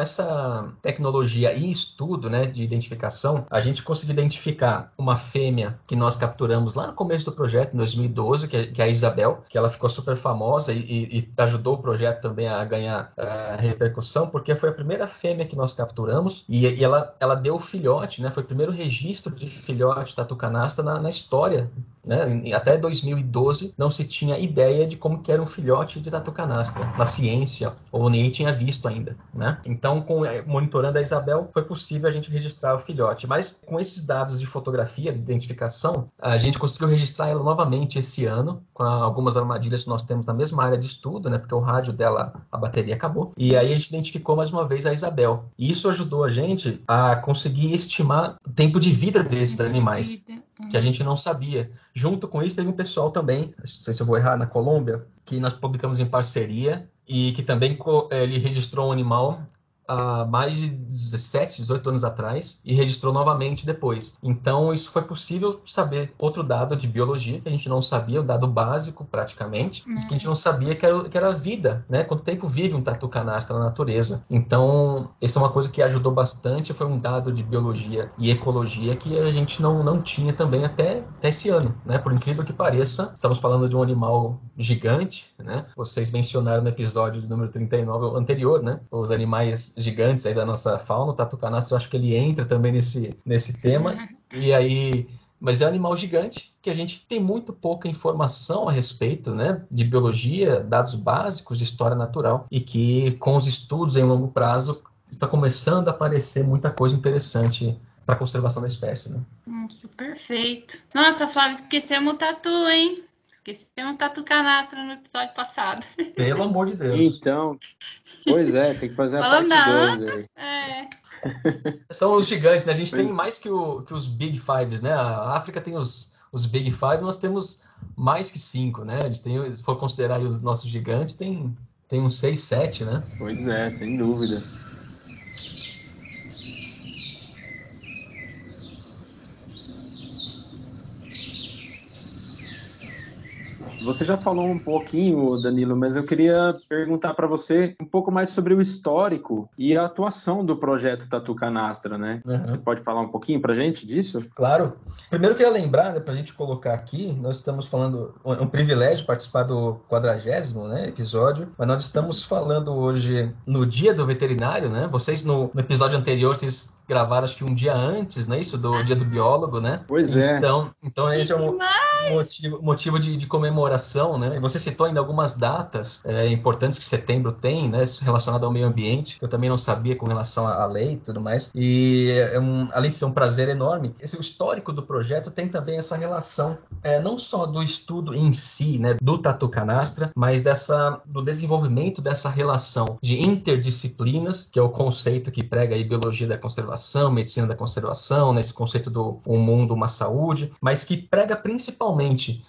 essa tecnologia e estudo, né, de identificação, a gente conseguiu identificar uma fêmea que nós capturamos lá no começo do projeto, em 2012, que é a Isabel, que ela ficou super famosa e ajudou o projeto também a ganhar repercussão, porque foi a primeira fêmea que nós capturamos e ela deu o filhote, né? Foi o primeiro registro de filhote tatu canastra na história, né? Até 2012 não se tinha ideia de como que era um filhote de tatu canastra na ciência, ou ninguém tinha visto ainda, né? Então, monitorando a Isabel, foi possível a gente registrar o filhote, mas com esses dados de fotografia, de identificação, a gente conseguiu registrar ela novamente novamente esse ano, com algumas armadilhas que nós temos na mesma área de estudo, né? Porque o rádio dela, a bateria acabou. E aí a gente identificou mais uma vez a Isabel. E isso ajudou a gente a conseguir estimar o tempo de vida desses animais, que a gente não sabia. Junto com isso, teve um pessoal também, não sei se eu vou errar, na Colômbia, que nós publicamos em parceria e que também ele registrou um animal há mais de 17, 18 anos atrás e registrou novamente depois. Então, isso foi possível saber outro dado de biologia que a gente não sabia, um dado básico praticamente, que a gente não sabia que era a vida, né? Quanto tempo vive um tatu canastra na natureza. Então, essa é uma coisa que ajudou bastante, foi um dado de biologia e ecologia que a gente não tinha também até esse ano, né? Por incrível que pareça, estamos falando de um animal gigante, né? Vocês mencionaram no episódio número 39 anterior, né? Os animais gigantes aí da nossa fauna, o tatu canastra, eu acho que ele entra também nesse tema. E aí, mas é um animal gigante que a gente tem muito pouca informação a respeito, né, de biologia, dados básicos de história natural, e que com os estudos em longo prazo está começando a aparecer muita coisa interessante para a conservação da espécie, né? Nossa, perfeito. Nossa, Flávio, esquecemos o tatu, hein? Esquecemos o tatu canastra no episódio passado. Pelo amor de Deus. Então, pois é, tem que fazer a Falando parte da 2 aí. São os gigantes, né? A gente tem mais que os Big Fives, né? A África tem os Big Five, nós temos mais que 5, né? A gente tem, se for considerar aí os nossos gigantes, tem uns 6, 7, né? Pois é, sem dúvida. Você já falou um pouquinho, Danilo, mas eu queria perguntar para você um pouco mais sobre o histórico e a atuação do projeto Tatu Canastra, né? Uhum. Você pode falar um pouquinho para a gente disso? Claro. Primeiro eu queria lembrar, né, para a gente colocar aqui, nós estamos falando, é um privilégio participar do 40º, né, episódio, mas nós estamos falando hoje no Dia do Veterinário, né? Vocês no episódio anterior, vocês gravaram acho que um dia antes, não é isso? Do Dia do Biólogo, né? Pois é. Então a gente é um motivo de comemoração, né? E você citou ainda algumas datas importantes que setembro tem, né? Relacionado ao meio ambiente, que eu também não sabia com relação à lei e tudo mais. E além de ser um prazer enorme, o histórico do projeto tem também essa relação, não só do estudo em si, né? Do tatu canastra, mas do desenvolvimento dessa relação de interdisciplinas, que é o conceito que prega a biologia da conservação, medicina da conservação, né? Esse conceito do um mundo, uma saúde, mas que prega principalmente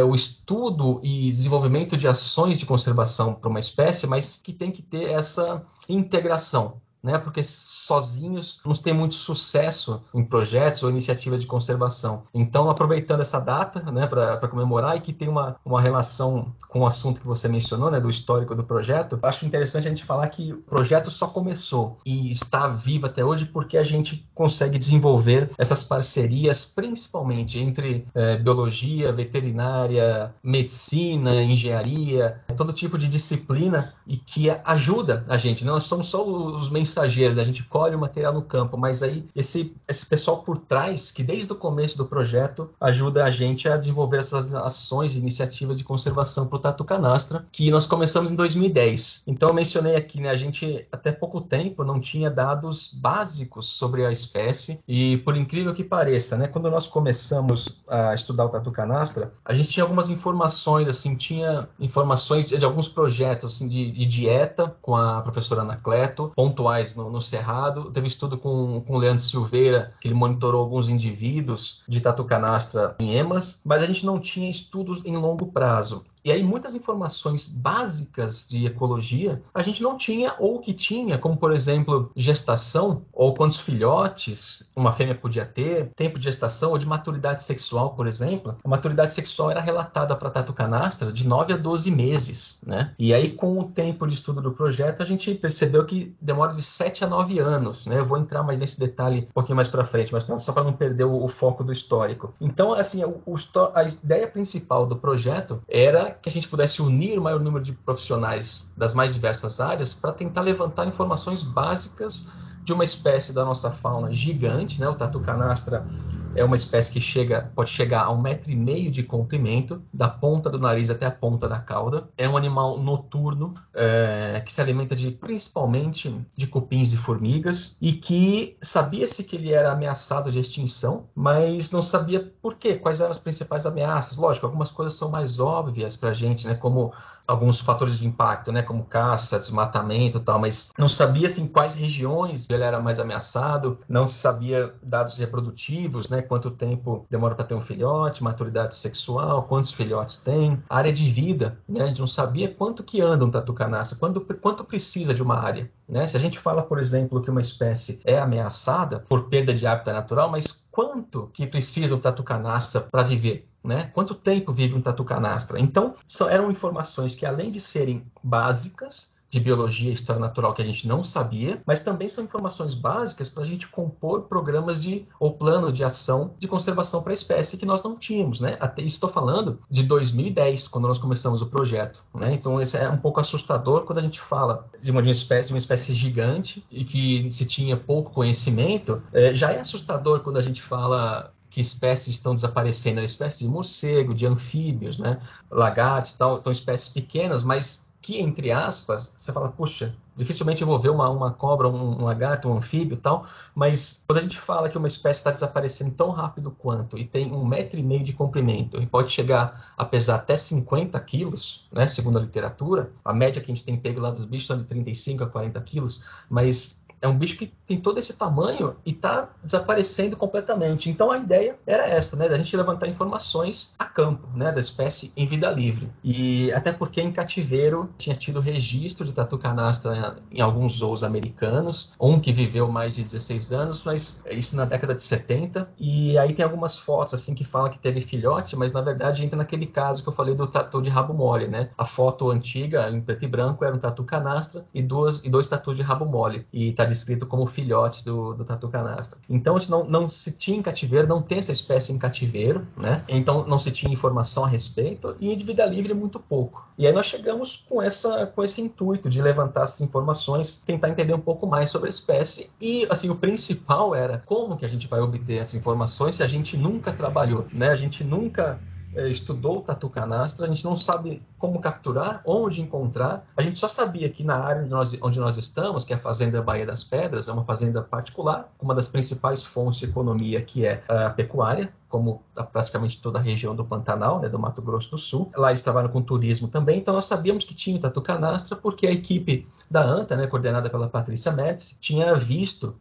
o estudo e desenvolvimento de ações de conservação para uma espécie, mas que tem que ter essa integração, né? Porque sozinhos não tem muito sucesso em projetos ou iniciativas de conservação. Então, aproveitando essa data, né, para comemorar e que tem uma relação com o assunto que você mencionou, né, do histórico do projeto, acho interessante a gente falar que o projeto só começou e está vivo até hoje porque a gente consegue desenvolver essas parcerias, principalmente entre biologia, veterinária, medicina, engenharia, todo tipo de disciplina e que ajuda a gente. Nós somos só os mensageiros, a gente colhe o material no campo, mas aí esse pessoal por trás, que desde o começo do projeto ajuda a gente a desenvolver essas ações e iniciativas de conservação para o tatu canastra, que nós começamos em 2010. Então eu mencionei aqui, né, a gente até pouco tempo não tinha dados básicos sobre a espécie e por incrível que pareça, né, quando nós começamos a estudar o tatu canastra, a gente tinha algumas informações, assim, tinha informações de alguns projetos assim, de dieta com a professora Anacleto, pontuais no Cerrado. Teve estudo com o Leandro Silveira, que ele monitorou alguns indivíduos de tatu canastra em emas, mas a gente não tinha estudos em longo prazo. E aí muitas informações básicas de ecologia a gente não tinha, ou que tinha, como por exemplo gestação, ou quantos filhotes uma fêmea podia ter, tempo de gestação ou de maturidade sexual, por exemplo. A maturidade sexual era relatada para tatu canastra de 9 a 12 meses, né? E aí com o tempo de estudo do projeto a gente percebeu que demora de 7 a 9 anos, né? Eu vou entrar mais nesse detalhe um pouquinho mais para frente, mas só para não perder o foco do histórico. Então, assim, a ideia principal do projeto era que a gente pudesse unir o maior número de profissionais das mais diversas áreas para tentar levantar informações básicas de uma espécie da nossa fauna gigante, né? O tatu canastra é uma espécie que pode chegar a 1,5 metro de comprimento, da ponta do nariz até a ponta da cauda. É um animal noturno, que se alimenta principalmente de cupins e formigas, e que sabia-se que ele era ameaçado de extinção, mas não sabia por quê, quais eram as principais ameaças. Lógico, algumas coisas são mais óbvias para a gente, né? Como alguns fatores de impacto, né? Como caça, desmatamento e tal, mas não sabia-se em quais regiões ele era mais ameaçado, não se sabia dados reprodutivos, né? Quanto tempo demora para ter um filhote, maturidade sexual, quantos filhotes tem, área de vida, né? A gente não sabia quanto que anda um tatu canastra, quanto precisa de uma área, né? Se a gente fala, por exemplo, que uma espécie é ameaçada por perda de hábitat natural, mas quanto que precisa um tatu canastra para viver? Né? Quanto tempo vive um tatu canastra? Então, eram informações que, além de serem básicas, de biologia e história natural que a gente não sabia, mas também são informações básicas para a gente compor programas ou plano de ação de conservação para a espécie que nós não tínhamos, né? Até isso estou falando de 2010, quando nós começamos o projeto, né? Então, isso é um pouco assustador quando a gente fala de uma espécie gigante e que se tinha pouco conhecimento. Já é assustador quando a gente fala que espécies estão desaparecendo, espécies de morcego, de anfíbios, né? Lagartos e tal, são espécies pequenas, mas que, entre aspas, você fala, puxa, dificilmente eu vou ver uma cobra, um lagarto, um anfíbio e tal, mas quando a gente fala que uma espécie está desaparecendo tão rápido quanto e tem 1,5 metro de comprimento e pode chegar a pesar até 50 quilos, né, segundo a literatura, a média que a gente tem pego lá dos bichos é de 35 a 40 quilos, mas é um bicho que tem todo esse tamanho e está desaparecendo completamente. Então a ideia era essa, né, da gente levantar informações a campo, né, da espécie em vida livre. E até porque em cativeiro tinha tido registro de tatu canastra em alguns zoos americanos, um que viveu mais de 16 anos, mas isso na década de 70. E aí tem algumas fotos assim que falam que teve filhote, mas na verdade entra naquele caso que eu falei do tatu de rabo mole, né? A foto antiga, em preto e branco, era um tatu canastra e dois tatus de rabo mole. E está descrito como filhotes do tatu canastra. Então, isso não se tinha em cativeiro, não tem essa espécie em cativeiro, né? Então, não se tinha informação a respeito e de vida livre muito pouco. E aí nós chegamos com esse intuito de levantar essas informações, tentar entender um pouco mais sobre a espécie. E, assim, o principal era como que a gente vai obter essas informações se a gente nunca trabalhou, né? A gente nunca estudou o tatu canastra, a gente não sabe como capturar, onde encontrar. A gente só sabia que na área onde nós estamos, que é a Fazenda Baía das Pedras, é uma fazenda particular, uma das principais fontes de economia, que é a pecuária, como praticamente toda a região do Pantanal, né, do Mato Grosso do Sul. Lá eles trabalham com turismo também, então nós sabíamos que tinha o tatu canastra porque a equipe da ANTA, né, coordenada pela Patrícia Médici, tinha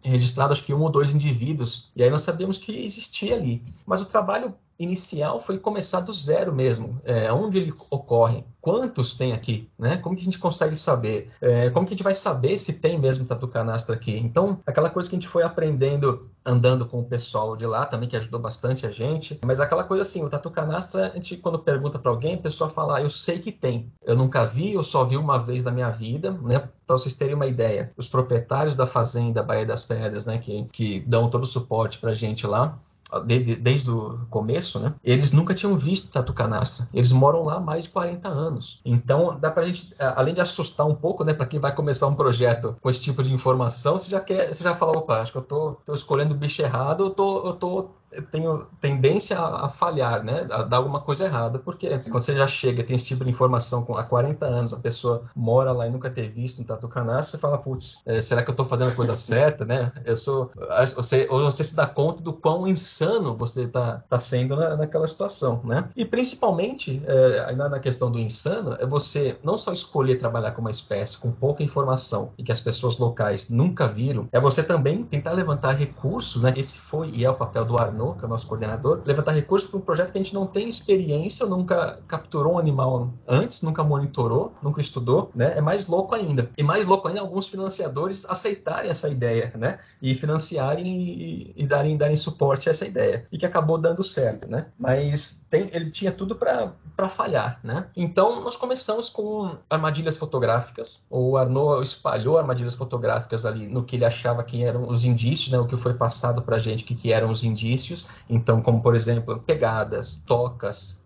registrado acho que 1 ou 2 indivíduos, e aí nós sabíamos que existia ali. Mas o trabalho inicial foi começar do zero mesmo. Onde ele ocorre? Quantos tem aqui? Né? Como que a gente consegue saber? Como que a gente vai saber se tem mesmo tatu canastra aqui? Então, aquela coisa que a gente foi aprendendo andando com o pessoal de lá também, que ajudou bastante a gente. Mas aquela coisa assim, o tatu canastra, a gente quando pergunta para alguém, a pessoa fala, eu sei que tem. Eu nunca vi, eu só vi uma vez na minha vida, né? Para vocês terem uma ideia, os proprietários da Fazenda Baía das Pedras, né? Que dão todo o suporte para a gente lá, desde o começo, né? Eles nunca tinham visto tatu canastra. Eles moram lá há mais de 40 anos. Então, dá pra gente, além de assustar um pouco, né, para quem vai começar um projeto com esse tipo de informação, você já fala, opa, acho que eu tô escolhendo o bicho errado, eu tenho tendência a falhar, né? A dar alguma coisa errada, porque quando você já chega, tem esse tipo de informação há 40 anos, a pessoa mora lá e nunca ter visto um tatu canastra, você fala, putz, será que eu estou fazendo a coisa certa, né? Você se dá conta do quão insano você está sendo naquela situação, né? E principalmente, ainda na questão do insano, é você não só escolher trabalhar com uma espécie com pouca informação e que as pessoas locais nunca viram, é você também tentar levantar recursos, né? Esse foi e é o papel do Arnaud, que é o nosso coordenador, levantar recursos para um projeto que a gente não tem experiência, nunca capturou um animal antes, nunca monitorou, nunca estudou, né? É mais louco ainda. E mais louco ainda alguns financiadores aceitarem essa ideia, né? E financiarem e darem suporte a essa ideia. E que acabou dando certo, né? Mas ele tinha tudo para falhar, né? Então, nós começamos com armadilhas fotográficas. O Arnaud espalhou armadilhas fotográficas ali no que ele achava que eram os indícios, né? O que foi passado para a gente que eram os indícios. indícios. Então, como por exemplo, pegadas, tocas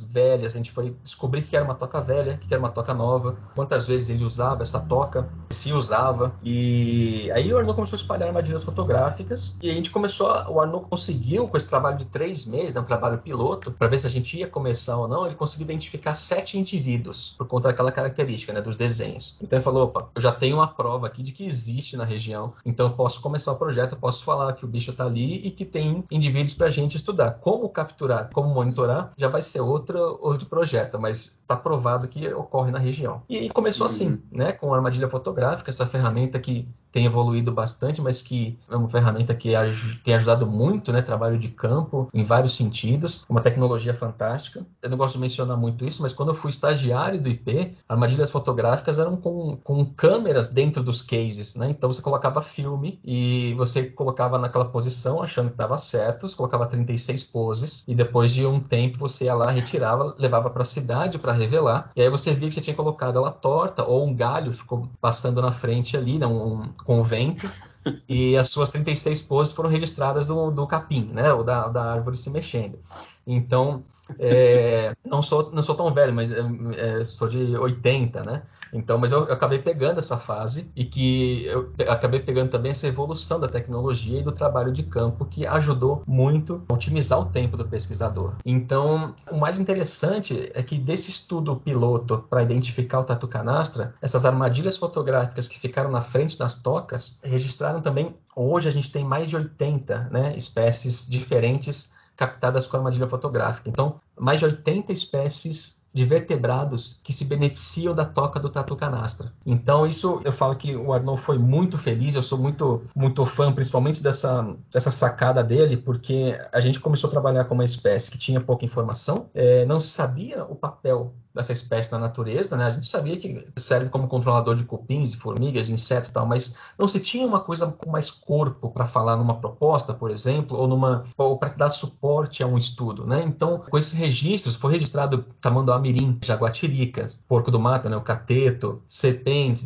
velhas, a gente foi descobrir que era uma toca velha, que era uma toca nova, quantas vezes ele usava essa toca, se usava. E aí o Arnaud começou a espalhar armadilhas fotográficas e a gente o Arnaud conseguiu, com esse trabalho de 3 meses, um trabalho piloto, para ver se a gente ia começar ou não, ele conseguiu identificar 7 indivíduos por conta daquela característica, né, dos desenhos. Então ele falou, opa, eu já tenho uma prova aqui de que existe na região, então eu posso começar o projeto, eu posso falar que o bicho está ali e que tem indivíduos para a gente estudar. Como capturar, como monitorar, já vai ser outro projeto, mas está provado que ocorre na região. E começou assim, né, com a armadilha fotográfica, essa ferramenta que tem evoluído bastante, mas que é uma ferramenta que tem ajudado muito, né, trabalho de campo, em vários sentidos, uma tecnologia fantástica. Eu não gosto de mencionar muito isso, mas quando eu fui estagiário do IP, armadilhas fotográficas eram com câmeras dentro dos cases, né? Então você colocava filme e você colocava naquela posição, achando que estava certo, você colocava 36 poses, e depois de um tempo você ia lá, retirava, levava para a cidade para revelar, e aí você via que você tinha colocado ela torta, ou um galho ficou passando na frente ali, né, com o vento, e as suas 36 poses foram registradas do capim, né, ou da árvore se mexendo. Então, não sou tão velho, mas sou de 80, né? Então, mas eu acabei pegando essa fase e que eu acabei pegando também essa evolução da tecnologia e do trabalho de campo que ajudou muito a otimizar o tempo do pesquisador. Então, o mais interessante é que desse estudo piloto para identificar o tatu canastra, essas armadilhas fotográficas que ficaram na frente das tocas registraram também, hoje a gente tem mais de 80, né, espécies diferentes captadas com a armadilha fotográfica. Então, mais de 80 espécies de vertebrados que se beneficiam da toca do tatu canastra. Então, isso eu falo que o Arnaud foi muito feliz, eu sou muito fã, principalmente dessa sacada dele, porque a gente começou a trabalhar com uma espécie que tinha pouca informação, não se sabia o papel dessa espécie na natureza, né? A gente sabia que serve como controlador de cupins, de formigas, de insetos e tal, mas não se tinha uma coisa com mais corpo para falar numa proposta, por exemplo, ou para dar suporte a um estudo, né? Então, com esses registros, foi registrado tamanduá-mirim, jaguatiricas, porco do mato, né? O cateto, serpentes,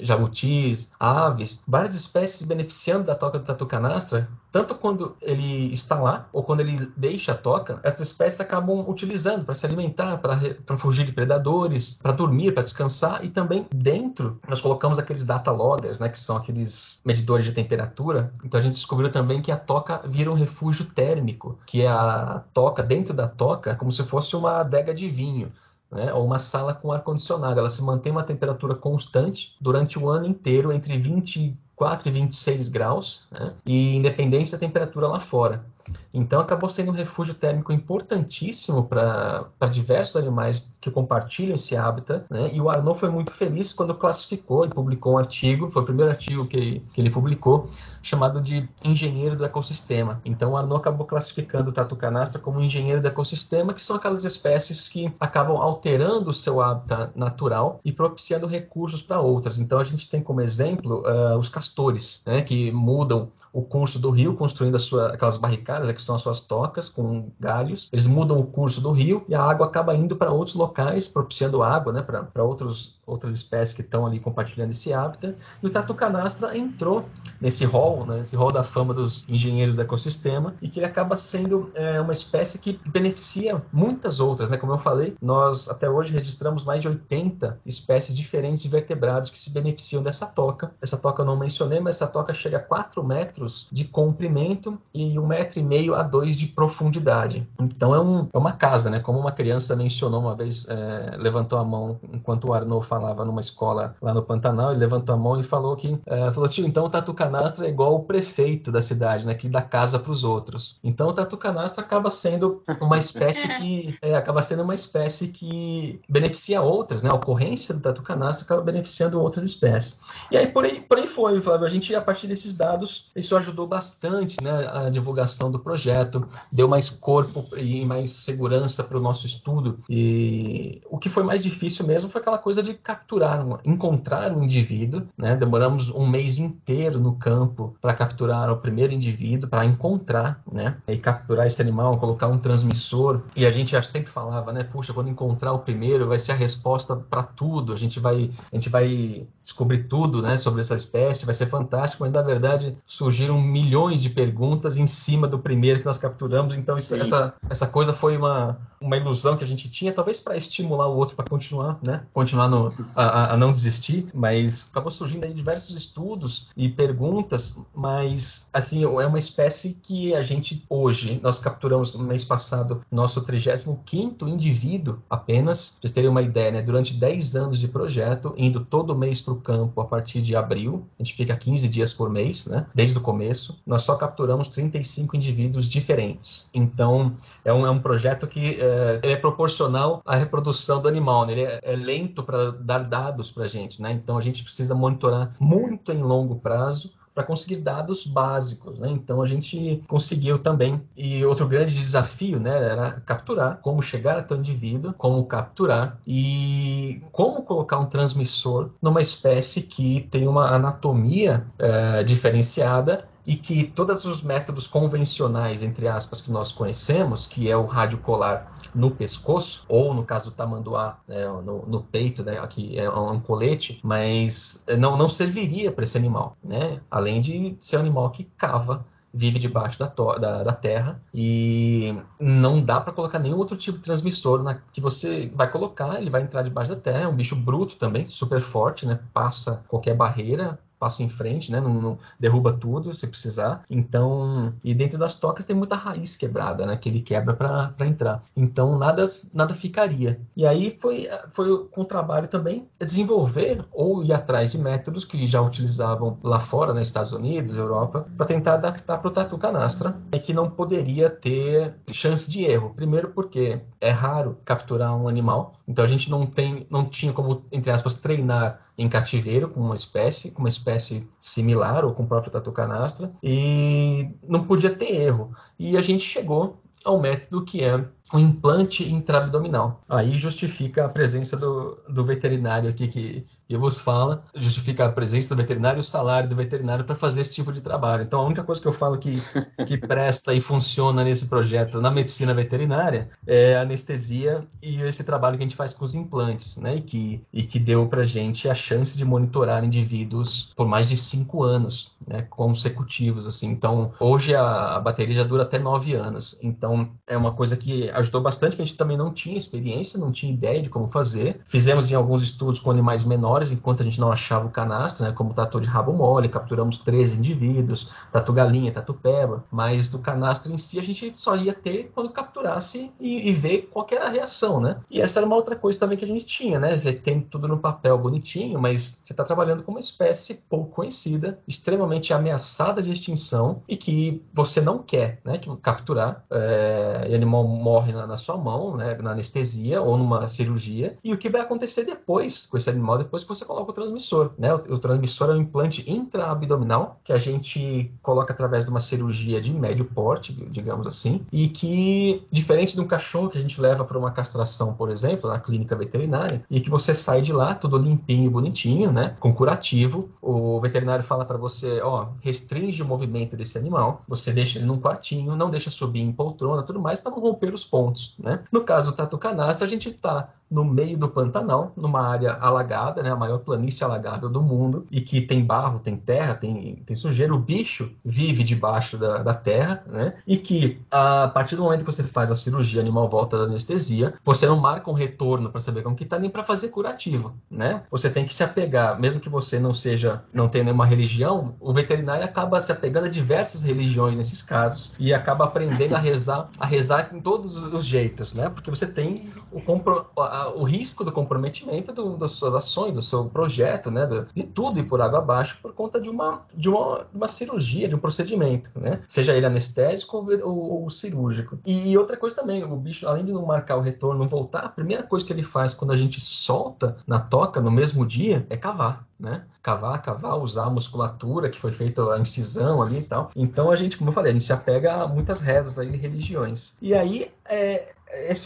jabutis, aves, várias espécies beneficiando da toca do tatu canastra, tanto quando ele está lá, ou quando ele deixa a toca, essas espécies acabam utilizando para se alimentar, para fugir de predadores, para dormir, para descansar, e também dentro nós colocamos aqueles data loggers, né, que são aqueles medidores de temperatura. Então a gente descobriu também que a toca vira um refúgio térmico, que é a toca, dentro da toca, como se fosse uma adega de vinho, né, ou uma sala com ar-condicionado. Ela se mantém uma temperatura constante durante o ano inteiro, entre 24 e 26 graus, né, e independente da temperatura lá fora. Então acabou sendo um refúgio térmico importantíssimo para diversos animais que compartilham esse hábitat, né? E o Arnaud foi muito feliz quando classificou e publicou um artigo, foi o primeiro artigo que ele publicou, chamado de engenheiro do ecossistema. Então o Arnaud acabou classificando o tatu canastra como engenheiro do ecossistema, que são aquelas espécies que acabam alterando o seu hábitat natural e propiciando recursos para outras. Então a gente tem como exemplo os castores, né, que mudam o curso do rio, construindo aquelas barricadas, que são as suas tocas com galhos. Eles mudam o curso do rio e a água acaba indo para outros locais, propiciando água, né, para outras espécies que estão ali compartilhando esse hábitat. E o tatu canastra entrou nesse hall, né, esse hall da fama dos engenheiros do ecossistema, e que ele acaba sendo uma espécie que beneficia muitas outras, né? Como eu falei, nós até hoje registramos mais de 80 espécies diferentes de vertebrados que se beneficiam dessa toca. Essa toca eu não mencionei, mas essa toca chega a 4 metros de comprimento e 1,5 metro a 2 de profundidade. Então é uma casa, né? Como uma criança mencionou uma vez, levantou a mão enquanto o Arnaud falava numa escola lá no Pantanal, ele levantou a mão e falou tio, então o tatu canastra é igual o prefeito da cidade, né? Que dá casa para os outros. Então o tatu canastra acaba sendo uma espécie que beneficia outras, né? A ocorrência do tatu canastra acaba beneficiando outras espécies. E aí por aí foi, Flávio. A gente, a partir desses dados, isso ajudou bastante, né, a divulgação do projeto, deu mais corpo e mais segurança para o nosso estudo. E o que foi mais difícil mesmo foi aquela coisa de encontrar um indivíduo, né? Demoramos um mês inteiro no campo para capturar o primeiro indivíduo, para encontrar, né? E capturar esse animal, colocar um transmissor. E a gente sempre falava, né? Puxa, quando encontrar o primeiro vai ser a resposta para tudo. A gente vai descobrir tudo, né? Sobre essa espécie, vai ser fantástico. Mas na verdade surgiram milhões de perguntas em cima do primeiro que nós capturamos. Então essa coisa foi uma ilusão que a gente tinha, talvez para estimular o outro para continuar, né? Continuar a não desistir, mas acabou surgindo aí diversos estudos e perguntas, mas assim, é uma espécie que a gente hoje, nós capturamos no mês passado nosso 35º indivíduo apenas, pra vocês terem uma ideia, né? Durante 10 anos de projeto, indo todo mês para o campo a partir de abril, a gente fica 15 dias por mês, né? Desde o começo, nós só capturamos 35 indivíduos diferentes. Então, é um projeto que é proporcional à reprodução do animal, né? Ele é lento para dar dados para a gente, né? Então a gente precisa monitorar muito em longo prazo para conseguir dados básicos, né? Então a gente conseguiu também. E outro grande desafio, né, era capturar, como chegar até o indivíduo, como capturar e como colocar um transmissor numa espécie que tem uma anatomia diferenciada e que todos os métodos convencionais, entre aspas, que nós conhecemos, que é o radiocolar no pescoço, ou no caso do tamanduá, né, no peito, né, aqui é um colete, mas não serviria para esse animal, né? Além de ser um animal que cava, vive debaixo da terra e não dá para colocar nenhum outro tipo de transmissor que você vai colocar, ele vai entrar debaixo da terra, é um bicho bruto também, super forte, né? Passa qualquer barreira, passa em frente, né? Não derruba tudo se precisar. Então, e dentro das tocas tem muita raiz quebrada, né? Que ele quebra para entrar. Então, nada ficaria. E aí foi com o trabalho também desenvolver ou ir atrás de métodos que já utilizavam lá fora, nos Estados Unidos, Europa, para tentar adaptar para o tatu canastra, e que não poderia ter chance de erro. Primeiro porque é raro capturar um animal, então a gente não tinha como, entre aspas, treinar em cativeiro com uma espécie similar ou com o próprio tatu canastra, e não podia ter erro. E a gente chegou ao método que é o implante intraabdominal. Aí justifica a presença do veterinário aqui que vos fala, justifica a presença do veterinário e o salário do veterinário para fazer esse tipo de trabalho. Então a única coisa que eu falo que presta e funciona nesse projeto na medicina veterinária é a anestesia e esse trabalho que a gente faz com os implantes, né? E que deu para a gente a chance de monitorar indivíduos por mais de 5 anos, né? Consecutivos, assim. Então hoje a bateria já dura até 9 anos. Então é uma coisa que ajudou bastante, que a gente também não tinha experiência, não tinha ideia de como fazer. Fizemos em alguns estudos com animais menores, enquanto a gente não achava o canastro, né, como tatu de rabo mole, capturamos 13 indivíduos, tatu galinha, tatu peba, mas do canastro em si a gente só ia ter quando capturasse e ver qual que era a reação, né? E essa era uma outra coisa também que a gente tinha, né? Você tem tudo no papel bonitinho, mas você está trabalhando com uma espécie pouco conhecida, extremamente ameaçada de extinção e que você não quer, né, capturar, e o animal morre na sua mão, né, na anestesia ou numa cirurgia. E o que vai acontecer depois com esse animal, depois que você coloca o transmissor, né? O transmissor é um implante intraabdominal que a gente coloca através de uma cirurgia de médio porte, digamos assim, e que, diferente de um cachorro que a gente leva para uma castração, por exemplo, na clínica veterinária, e que você sai de lá tudo limpinho, bonitinho, né, com curativo, o veterinário fala para você, restringe o movimento desse animal, você deixa ele num quartinho, não deixa subir em poltrona, tudo mais, para não romper os pontos, né? No caso do tatu canastra, a gente está no meio do Pantanal, numa área alagada, né, a maior planície alagável do mundo, e que tem barro, tem terra, tem sujeira. O bicho vive debaixo da terra, né? E que, a partir do momento que você faz a cirurgia, o animal volta da anestesia, você não marca um retorno para saber como que está, nem para fazer curativo, né? Você tem que se apegar, mesmo que você não tenha nenhuma religião, o veterinário acaba se apegando a diversas religiões nesses casos, e acaba aprendendo a rezar em todos os jeitos, né? Porque você tem o risco do comprometimento das suas ações, do seu projeto, né? De tudo ir por água abaixo por conta de uma cirurgia, de um procedimento, né? Seja ele anestésico ou cirúrgico. E outra coisa também, o bicho, além de não marcar o retorno, não voltar, a primeira coisa que ele faz quando a gente solta na toca no mesmo dia é cavar. né? Cavar, usar a musculatura, que foi feita a incisão ali e tal. Então a gente, como eu falei, a gente se apega a muitas rezas aí, religiões. E aí,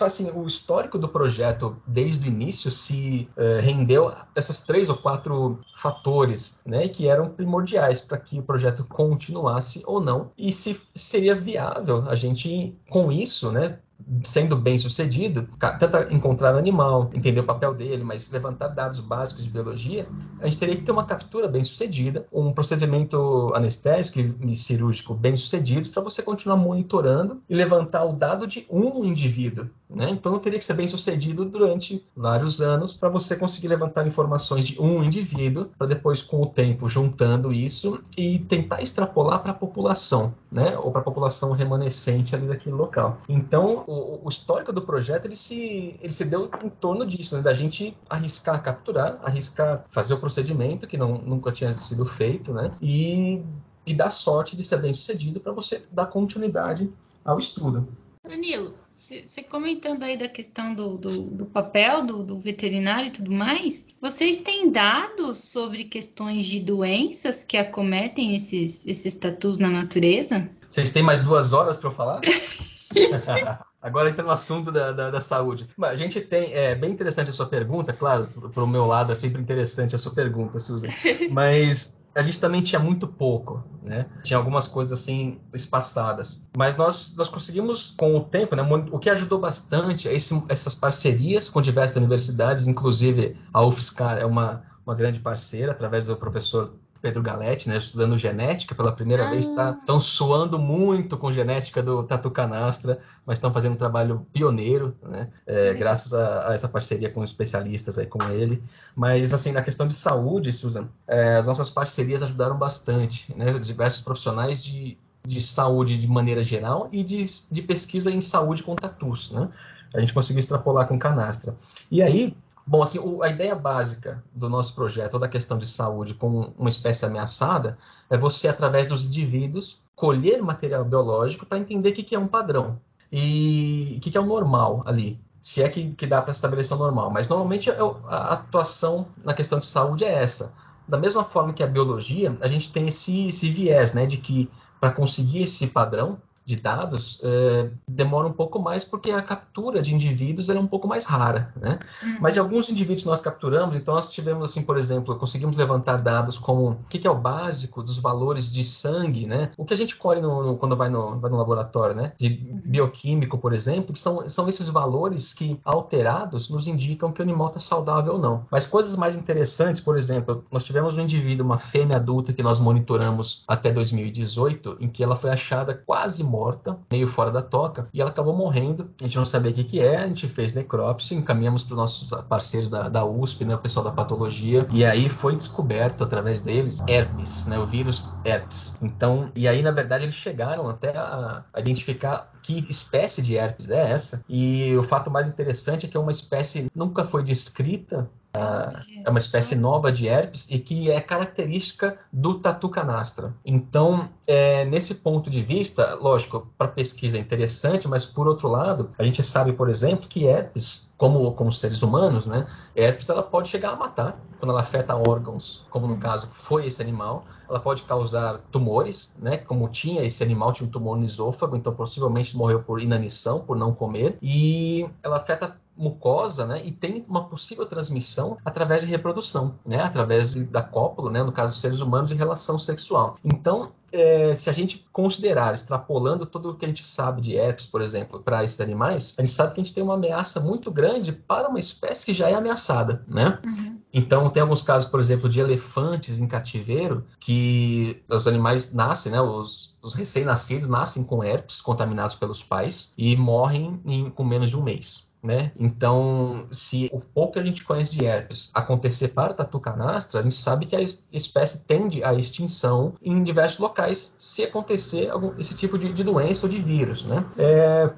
assim, o histórico do projeto desde o início se rendeu a esses 3 ou 4 fatores, né, que eram primordiais para que o projeto continuasse ou não, e se seria viável a gente, com isso, né, sendo bem sucedido, tentar encontrar o animal, entender o papel dele, mas levantar dados básicos de biologia, a gente teria que ter uma captura bem sucedida, um procedimento anestésico e cirúrgico bem sucedidos para você continuar monitorando e levantar o dado de um indivíduo, né? Então teria que ser bem sucedido durante vários anos para você conseguir levantar informações de um indivíduo, para depois, com o tempo, juntando isso e tentar extrapolar para a população, né? Ou para a população remanescente ali daquele local. Então o histórico do projeto ele se deu em torno disso, né? Da gente arriscar capturar, arriscar fazer o procedimento que nunca tinha sido feito, né? E dar sorte de ser bem sucedido para você dar continuidade ao estudo. Danilo, você comentando aí da questão do papel do veterinário e tudo mais, vocês têm dados sobre questões de doenças que acometem esses tatus na natureza? Vocês têm mais 2 horas para eu falar? Agora entra no assunto da saúde. A gente tem, bem interessante a sua pergunta, claro, pro meu lado é sempre interessante a sua pergunta, Susan, mas a gente também tinha muito pouco, né? Tinha algumas coisas assim espaçadas, mas nós conseguimos com o tempo, né? O que ajudou bastante é essas parcerias com diversas universidades, inclusive a UFSCar é uma grande parceira, através do professor Pedro Galetti, né, estudando genética pela primeira vez, estão suando muito com genética do tatu canastra, mas estão fazendo um trabalho pioneiro, né, graças a essa parceria com especialistas aí como ele. Mas, assim, na questão de saúde, Susan, as nossas parcerias ajudaram bastante, né, diversos profissionais de saúde de maneira geral e de pesquisa em saúde com tatus, né? A gente conseguiu extrapolar com canastra. E aí, bom, assim, a ideia básica do nosso projeto, ou da questão de saúde com uma espécie ameaçada, é você, através dos indivíduos, colher material biológico para entender o que é um padrão e o que é o normal ali, se é que dá para estabelecer o normal. Mas, normalmente, a atuação na questão de saúde é essa. Da mesma forma que a biologia, a gente tem esse viés, né, de que para conseguir esse padrão de dados, demora um pouco mais porque a captura de indivíduos é um pouco mais rara, né? Mas de alguns indivíduos nós capturamos, então nós tivemos, assim, por exemplo, conseguimos levantar dados como o que é o básico dos valores de sangue, né? O que a gente colhe quando vai no laboratório, né? De bioquímico, por exemplo, que são esses valores que, alterados, nos indicam que o animal está saudável ou não. Mas coisas mais interessantes, por exemplo, nós tivemos um indivíduo, uma fêmea adulta que nós monitoramos até 2018, em que ela foi achada quase morta, meio fora da toca, e ela acabou morrendo. A gente não sabia o que é, a gente fez necrópsia, encaminhamos para os nossos parceiros da USP, né, o pessoal da patologia, e aí foi descoberto através deles herpes, né, o vírus herpes. Então, e aí na verdade eles chegaram até a identificar que espécie de herpes é essa, e o fato mais interessante é que é uma espécie nunca foi descrita. É uma espécie nova de herpes e que é característica do tatu canastra. Então, nesse ponto de vista, lógico, para pesquisa é interessante, mas por outro lado, a gente sabe, por exemplo, que herpes, como seres humanos, né, herpes ela pode chegar a matar quando ela afeta órgãos, como no caso foi esse animal. Ela pode causar tumores, né, como esse animal tinha um tumor no esôfago, então possivelmente morreu por inanição, por não comer, e ela afeta mucosa, né, e tem uma possível transmissão através de reprodução, né, através da cópula, né, no caso dos seres humanos, de relação sexual. Então, se a gente considerar, extrapolando tudo o que a gente sabe de herpes, por exemplo, para esses animais, a gente sabe que a gente tem uma ameaça muito grande para uma espécie que já é ameaçada, né? Então, tem alguns casos, por exemplo, de elefantes em cativeiro, que os animais nascem, né, os recém-nascidos nascem com herpes, contaminados pelos pais, e morrem com menos de um mês. Né? Então, se o pouco que a gente conhece de herpes acontecer para o tatu canastra, a gente sabe que a espécie tende à extinção em diversos locais se acontecer esse tipo de doença ou de vírus. Né?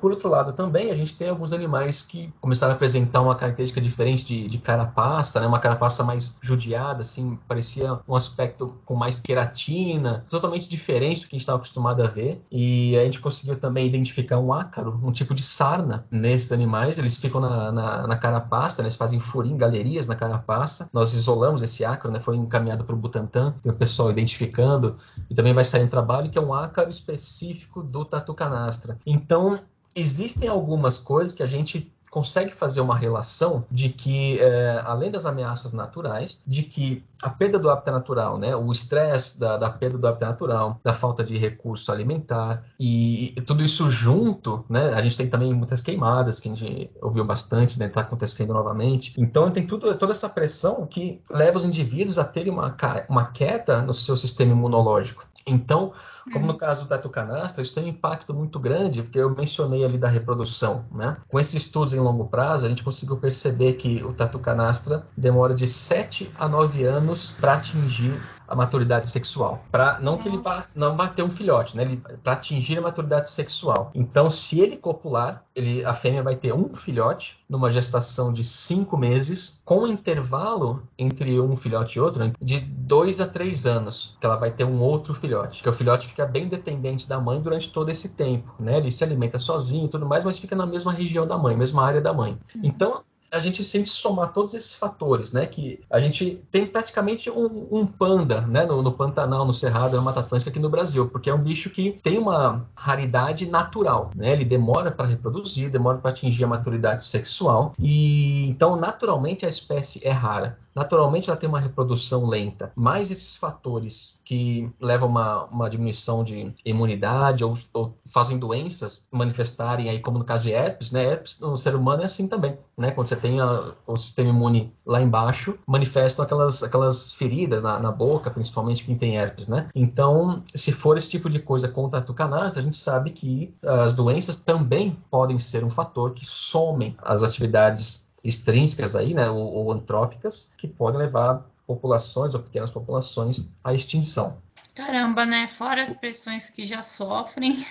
Por outro lado, também a gente tem alguns animais que começaram a apresentar uma característica diferente de carapaça, né? Uma carapaça mais judiada, assim, parecia um aspecto com mais queratina, totalmente diferente do que a gente estava acostumado a ver. E a gente conseguiu também identificar um ácaro, um tipo de sarna nesses animais. Eles eles ficam na carapaça, né? Eles fazem furinho, galerias na carapaça. Nós isolamos esse ácaro, né? Foi encaminhado para o Butantan, tem o pessoal identificando, e também vai sair um trabalho que é um ácaro específico do tatu canastra. Então, existem algumas coisas que a gente consegue fazer uma relação de que, além das ameaças naturais, de que a perda do hábitat natural, né, o estresse da perda do hábitat natural, da falta de recurso alimentar, e tudo isso junto, né, a gente tem também muitas queimadas, que a gente ouviu bastante, né, está acontecendo novamente. Então, tem toda essa pressão que leva os indivíduos a terem uma queda no seu sistema imunológico. Então, como no caso do tatu canastra, isso tem um impacto muito grande, porque eu mencionei ali da reprodução, né? Com esses estudos em longo prazo, a gente conseguiu perceber que o tatu canastra demora de 7 a 9 anos para atingir a maturidade sexual. Não que ele não vá ter um filhote, né? Para atingir a maturidade sexual. Então, se ele copular, a fêmea vai ter um filhote numa gestação de 5 meses, com um intervalo entre um filhote e outro, né, de 2 a 3 anos, que ela vai ter um outro filhote. Que o filhote fica bem dependente da mãe durante todo esse tempo, né? Ele se alimenta sozinho e tudo mais, mas fica na mesma região da mãe, mesma área da mãe. Então, a gente sente somar todos esses fatores, né? Que a gente tem praticamente um panda, né? No Pantanal, no Cerrado, na Mata Atlântica aqui no Brasil, porque é um bicho que tem uma raridade natural, né? Ele demora para reproduzir, demora para atingir a maturidade sexual, e então naturalmente a espécie é rara. Naturalmente ela tem uma reprodução lenta, mas esses fatores que levam uma diminuição de imunidade ou fazem doenças manifestarem aí, como no caso de herpes, né? Herpes no ser humano é assim também, né? Quando você tem o sistema imune lá embaixo, manifestam aquelas feridas na boca, principalmente quem tem herpes, né? Então, se for esse tipo de coisa com o tatu canastra, a gente sabe que as doenças também podem ser um fator que somem as atividades extrínsecas aí, né, ou antrópicas, que podem levar populações ou pequenas populações à extinção. Caramba, né? Fora as pressões que já sofrem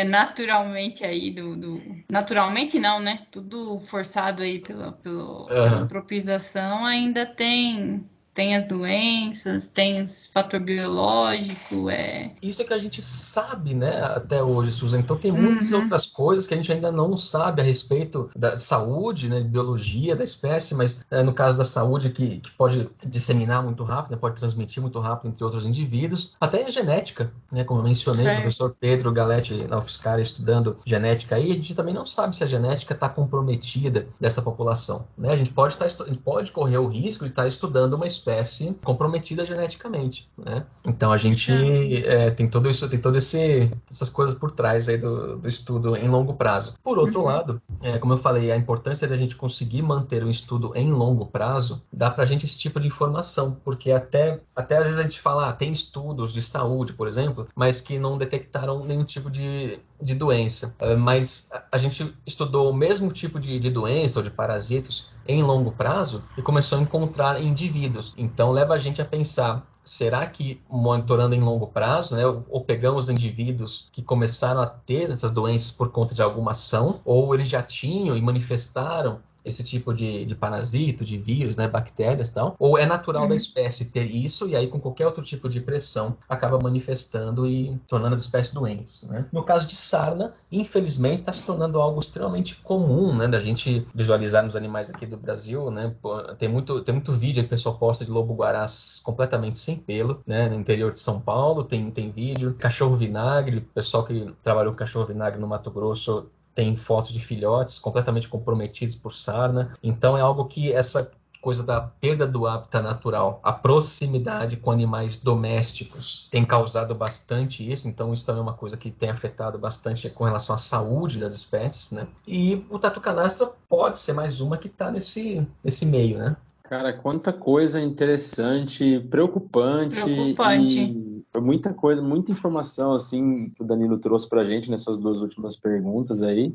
naturalmente aí naturalmente não, né? Tudo forçado aí pela antropização, ainda tem as doenças, tem o fator biológico. Isso é que a gente sabe, né, até hoje, Susan. Então tem muitas outras coisas que a gente ainda não sabe a respeito da saúde, né, de biologia da espécie, mas no caso da saúde que pode disseminar muito rápido, né, pode transmitir muito rápido entre outros indivíduos, até a genética, né, como eu mencionei, o professor Pedro Galetti na UFSCar estudando genética aí, a gente também não sabe se a genética está comprometida dessa população, né? A gente pode correr o risco de estar estudando uma espécie comprometida geneticamente, né? Então a gente tem essas coisas por trás aí do estudo em longo prazo. Por outro lado, como eu falei, a importância da gente conseguir manter um estudo em longo prazo dá pra gente esse tipo de informação, porque até às vezes a gente fala, tem estudos de saúde, por exemplo, mas que não detectaram nenhum tipo de doença. Mas a gente estudou o mesmo tipo de doença ou de parasitos em longo prazo e começou a encontrar indivíduos. Então leva a gente a pensar, será que monitorando em longo prazo, né, ou pegamos indivíduos que começaram a ter essas doenças por conta de alguma ação, ou eles já tinham e manifestaram esse tipo de parasito, de vírus, né, bactérias e tal, ou é natural da espécie ter isso e aí com qualquer outro tipo de pressão acaba manifestando e tornando as espécies doentes, né? No caso de sarna, infelizmente está se tornando algo extremamente comum, né, da gente visualizar nos animais aqui do Brasil, né? Tem muito vídeo que o pessoal posta de lobo-guarás completamente sem pelo, né, no interior de São Paulo, tem vídeo, cachorro vinagre, o pessoal que trabalhou com cachorro vinagre no Mato Grosso tem fotos de filhotes completamente comprometidos por sarna. Então é algo que essa coisa da perda do hábitat natural, a proximidade com animais domésticos tem causado bastante isso. Então isso também é uma coisa que tem afetado bastante com relação à saúde das espécies, né? E o tatu canastra pode ser mais uma que está nesse meio, né? Cara, quanta coisa interessante, preocupante. E muita coisa, muita informação assim que o Danilo trouxe pra gente nessas duas últimas perguntas aí.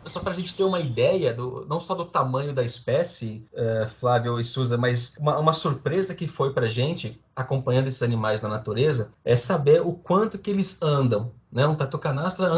Só para a gente ter uma ideia, não só do tamanho da espécie, Flávio e Suza, mas uma surpresa que foi para a gente acompanhando esses animais na natureza é saber o quanto que eles andam. Né? Um tatu-canastra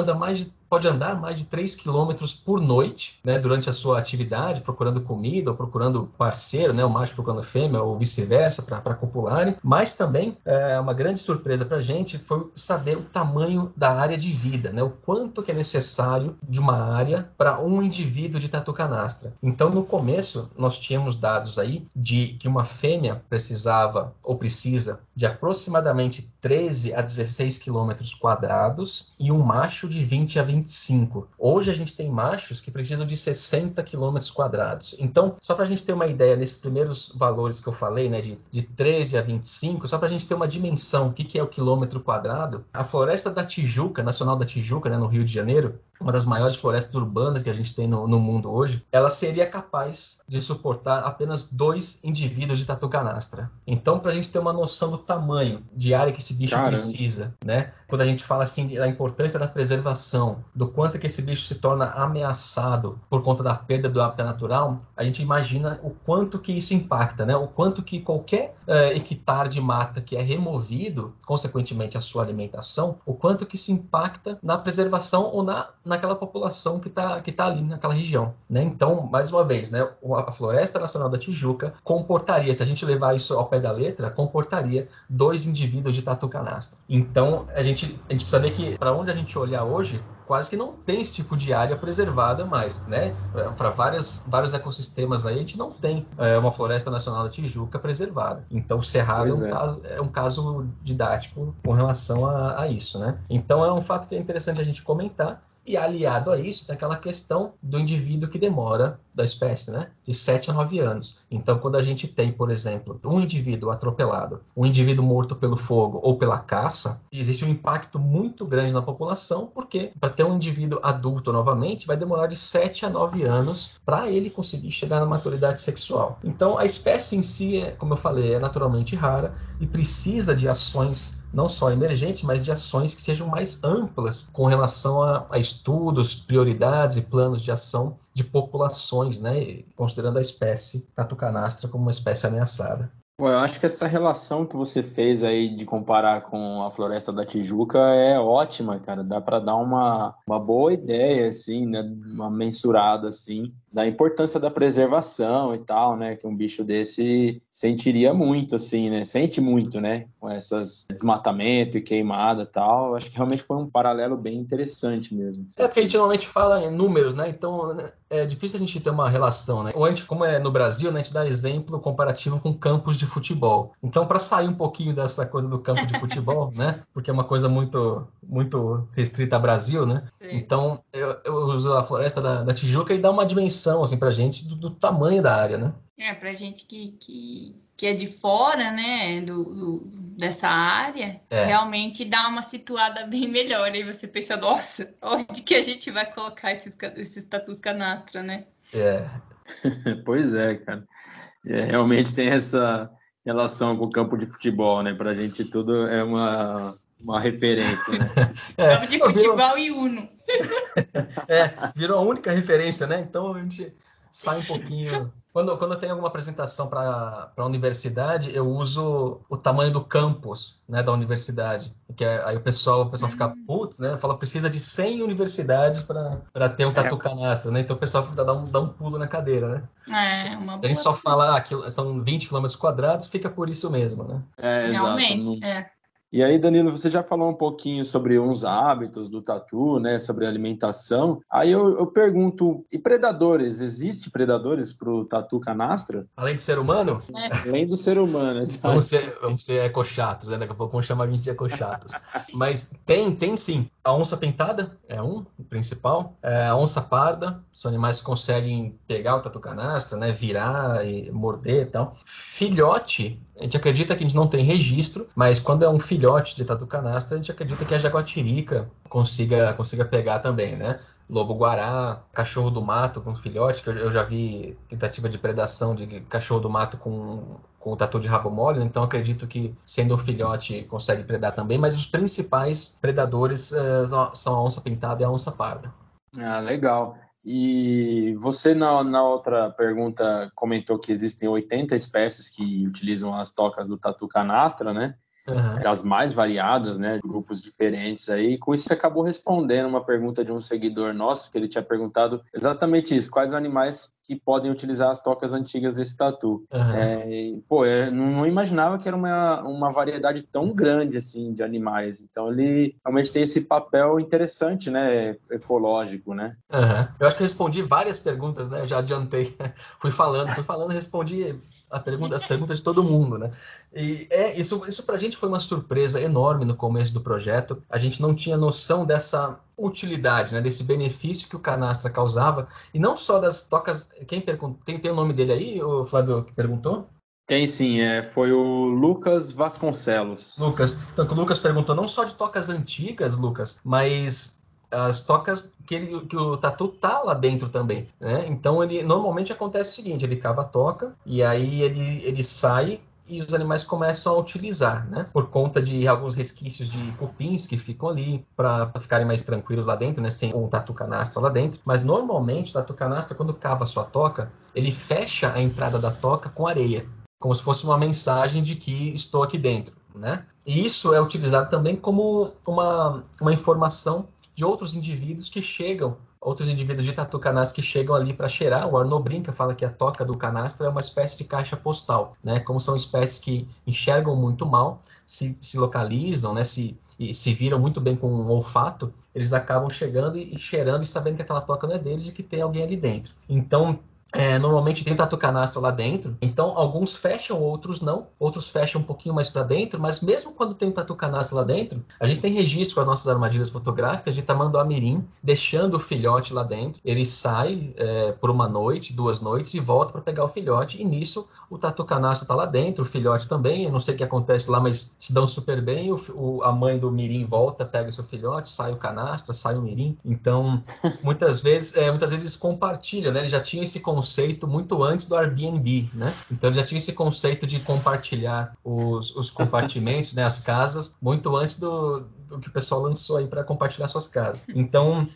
pode andar mais de 3 quilômetros por noite, né? Durante a sua atividade, procurando comida ou procurando parceiro, né? O macho procurando a fêmea ou vice-versa para copularem. Mas também, uma grande surpresa para a gente foi saber o tamanho da área de vida, né? O quanto que é necessário de uma área para um indivíduo de tatu-canastra. Então, no começo, nós tínhamos dados aí de que uma fêmea precisava ou precisa de aproximadamente 13 a 16 quilômetros quadrados e um macho de 20 a 25. Hoje a gente tem machos que precisam de 60 quilômetros quadrados. Então, só para a gente ter uma ideia, nesses primeiros valores que eu falei, né, de 13 a 25, só para a gente ter uma dimensão, o que é o quilômetro quadrado, a Floresta da Tijuca, Nacional da Tijuca, né, no Rio de Janeiro, uma das maiores florestas urbanas que a gente tem no mundo hoje, ela seria capaz de suportar apenas 2 indivíduos de tatu-canastra. Então, para a gente ter uma noção do tamanho de área que esse bicho precisa, né? Quando a gente fala assim da importância da preservação, do quanto que esse bicho se torna ameaçado por conta da perda do hábitat natural, a gente imagina o quanto que isso impacta, né? O quanto que qualquer hectare de mata que é removido, consequentemente a sua alimentação, o quanto que isso impacta na preservação ou naquela população que tá ali naquela região, né? Então, mais uma vez, né? A Floresta Nacional da Tijuca comportaria, se a gente levar isso ao pé da letra, comportaria 2 indivíduos de tatu-canastra. Então, a gente precisa ver que, para onde a gente olhar hoje, quase que não tem esse tipo de área preservada mais, né? Para vários ecossistemas aí, a gente não tem uma Floresta Nacional da Tijuca preservada. Então, o Cerrado é um caso didático com relação a isso, né? Então, é um fato que é interessante a gente comentar. E aliado a isso, tem aquela questão do indivíduo que demora da espécie, né? De 7 a 9 anos. Então, quando a gente tem, por exemplo, um indivíduo atropelado, um indivíduo morto pelo fogo ou pela caça, existe um impacto muito grande na população, porque para ter um indivíduo adulto novamente, vai demorar de 7 a 9 anos para ele conseguir chegar na maturidade sexual. Então, a espécie em si, como eu falei, é naturalmente rara e precisa de ações não só emergentes, mas de ações que sejam mais amplas com relação a estudos, prioridades e planos de ação de populações, né? Considerando a espécie tatu-canastra como uma espécie ameaçada. Bom, eu acho que essa relação que você fez aí de comparar com a Floresta da Tijuca é ótima, cara. Dá para dar uma boa ideia, assim, né? Uma mensurada, assim, da importância da preservação e tal, né? Que um bicho desse sentiria muito, assim, né? Sente muito, né? Com essas desmatamento e queimada e tal. Acho que realmente foi um paralelo bem interessante mesmo. Porque a gente normalmente fala em números, né? Então, é difícil a gente ter uma relação, né? Ou a gente, como é no Brasil, né? A gente dá exemplo comparativo com campos de futebol. Então, para sair um pouquinho dessa coisa do campo de futebol, né? Porque é uma coisa muito, muito restrita ao Brasil, né? Sim. Então, eu uso a Floresta da Tijuca e dá uma dimensão, assim, pra gente do tamanho da área, né? Pra gente que é de fora, né, dessa área, realmente dá uma situada bem melhor. Aí você pensa, nossa, onde que a gente vai colocar esses tatus canastra, né? Pois é, cara. Realmente tem essa relação com o campo de futebol, né? Pra gente tudo é uma referência, né? Campo de futebol e Uno. Virou a única referência, né? Então a gente sai um pouquinho... Quando eu tenho alguma apresentação para a universidade, eu uso o tamanho do campus, né, da universidade. Que aí o pessoal fica putz, né? Fala, precisa de 100 universidades para ter um tatu-canastra, né? Então o pessoal dá um pulo na cadeira, né? Uma Se a gente só fala que são 20 km quadrados, fica por isso mesmo, né? Realmente, E aí, Danilo, você já falou um pouquinho sobre uns hábitos do tatu, né, sobre alimentação. Aí eu pergunto, e predadores? Existem predadores para o tatu canastra? Além do ser humano? Além do ser humano, exato. Vamos ser ecochatos, né? Daqui a pouco vamos chamar a gente de ecochatos. Mas tem sim. A onça pintada é o principal. A onça parda, são animais que conseguem pegar o tatu canastra, né, virar e morder e tal. Filhote, a gente acredita que a gente não tem registro, mas quando é um filhote de tatu canastra, a gente acredita que a jaguatirica consiga pegar também, né? Lobo-guará, cachorro do mato com filhote, que eu já vi tentativa de predação de cachorro do mato com o tatu de rabo mole, então acredito que sendo um filhote consegue predar também, mas os principais predadores são a onça pintada e a onça parda. Legal. E você, na outra pergunta, comentou que existem 80 espécies que utilizam as tocas do tatu canastra, né? Aham. Das mais variadas, né? Grupos diferentes aí. Com isso, você acabou respondendo uma pergunta de um seguidor nosso, que ele tinha perguntado exatamente isso: quais animais que podem utilizar as tocas antigas desse tatu. Aham. Eu não imaginava que era uma variedade tão grande assim de animais. Então ele realmente tem esse papel interessante, né? Ecológico, né? Aham. Eu acho que eu respondi várias perguntas, né? Eu já adiantei. Fui falando, respondi as perguntas de todo mundo, né? E isso pra gente foi uma surpresa enorme no começo do projeto. A gente não tinha noção dessa utilidade, né? Desse benefício que o canastra causava. E não só das tocas. Quem perguntou? Tem o nome dele aí, o Flávio, que perguntou? Tem sim, foi o Lucas Vasconcelos. Lucas. Então, o Lucas perguntou não só de tocas antigas, Lucas, mas as tocas que o tatu tá lá dentro também, né? Então, normalmente acontece o seguinte: ele cava a toca e aí ele sai e os animais começam a utilizar, né? Por conta de alguns resquícios de cupins que ficam ali para ficarem mais tranquilos lá dentro, né? Sem um tatu canastra lá dentro. Mas normalmente o tatu canastra, quando cava a sua toca, ele fecha a entrada da toca com areia, como se fosse uma mensagem de que estou aqui dentro, né? E isso é utilizado também como uma informação de outros indivíduos que chegam, outros indivíduos de tatu canastra que chegam ali para cheirar. O Arnaud brinca, fala que a toca do canastra é uma espécie de caixa postal, né? Como são espécies que enxergam muito mal, se localizam, né? Se viram muito bem com o olfato, eles acabam chegando e cheirando e sabendo que aquela toca não é deles e que tem alguém ali dentro. Então, normalmente tem tatu canastra lá dentro, então alguns fecham, outros não, outros fecham um pouquinho mais para dentro, mas mesmo quando tem tatu canastra lá dentro, a gente tem registro com as nossas armadilhas fotográficas de tamanduá mirim deixando o filhote lá dentro. Ele sai por uma noite, 2 noites e volta para pegar o filhote, e nisso o tatu canastra está lá dentro, o filhote também. Eu não sei o que acontece lá, mas se dão super bem. A mãe do mirim volta, pega o seu filhote, sai o canastra, sai o mirim. Então muitas vezes eles compartilham, né? Eles já tinham esse conceito muito antes do Airbnb, né? Então já tinha esse conceito de compartilhar os compartimentos, né? As casas, muito antes do que o pessoal lançou aí para compartilhar suas casas. Então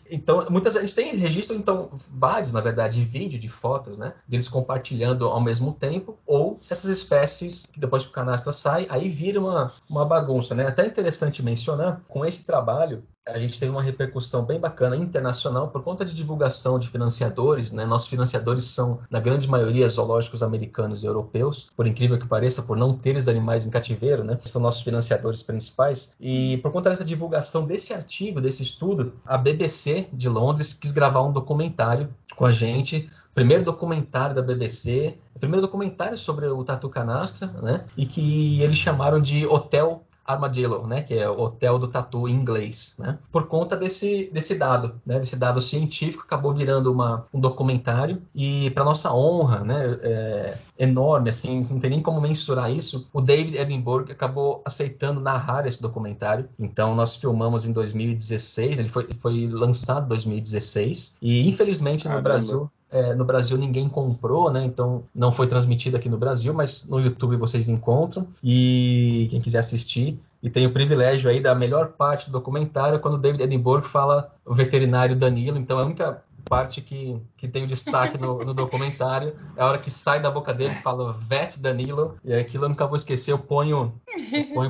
muitas vezes a gente tem registros, então vários, na verdade, de vídeo, de fotos, né? Deles compartilhando ao mesmo tempo, ou essas espécies que depois que o canastra sai, aí vira uma bagunça, né? Até interessante mencionar, com esse trabalho, a gente teve uma repercussão bem bacana internacional por conta de divulgação de financiadores, né? Nossos financiadores são, na grande maioria, zoológicos americanos e europeus, por incrível que pareça, por não ter os animais em cativeiro, né? São nossos financiadores principais. E por conta dessa divulgação desse artigo, desse estudo, a BBC de Londres quis gravar um documentário com a gente. Primeiro documentário da BBC, primeiro documentário sobre o tatu canastra, né? E que eles chamaram de Hotel Armadillo, né, que é o hotel do tatu em inglês, né, por conta desse dado, né, desse dado científico. Acabou virando um documentário, e para nossa honra, né, enorme, assim, não tem nem como mensurar isso, o David Edinburgh acabou aceitando narrar esse documentário. Então nós filmamos em 2016, ele foi lançado em 2016, e infelizmente no Brasil ninguém comprou, né? Então não foi transmitido aqui no Brasil, mas no YouTube vocês encontram, e quem quiser assistir. E tem o privilégio aí da melhor parte do documentário, quando o David Edinburgh fala o veterinário Danilo. Então a única parte que tem o destaque no documentário é a hora que sai da boca dele, que fala Vet Danilo, e aquilo eu nunca vou esquecer. Eu ponho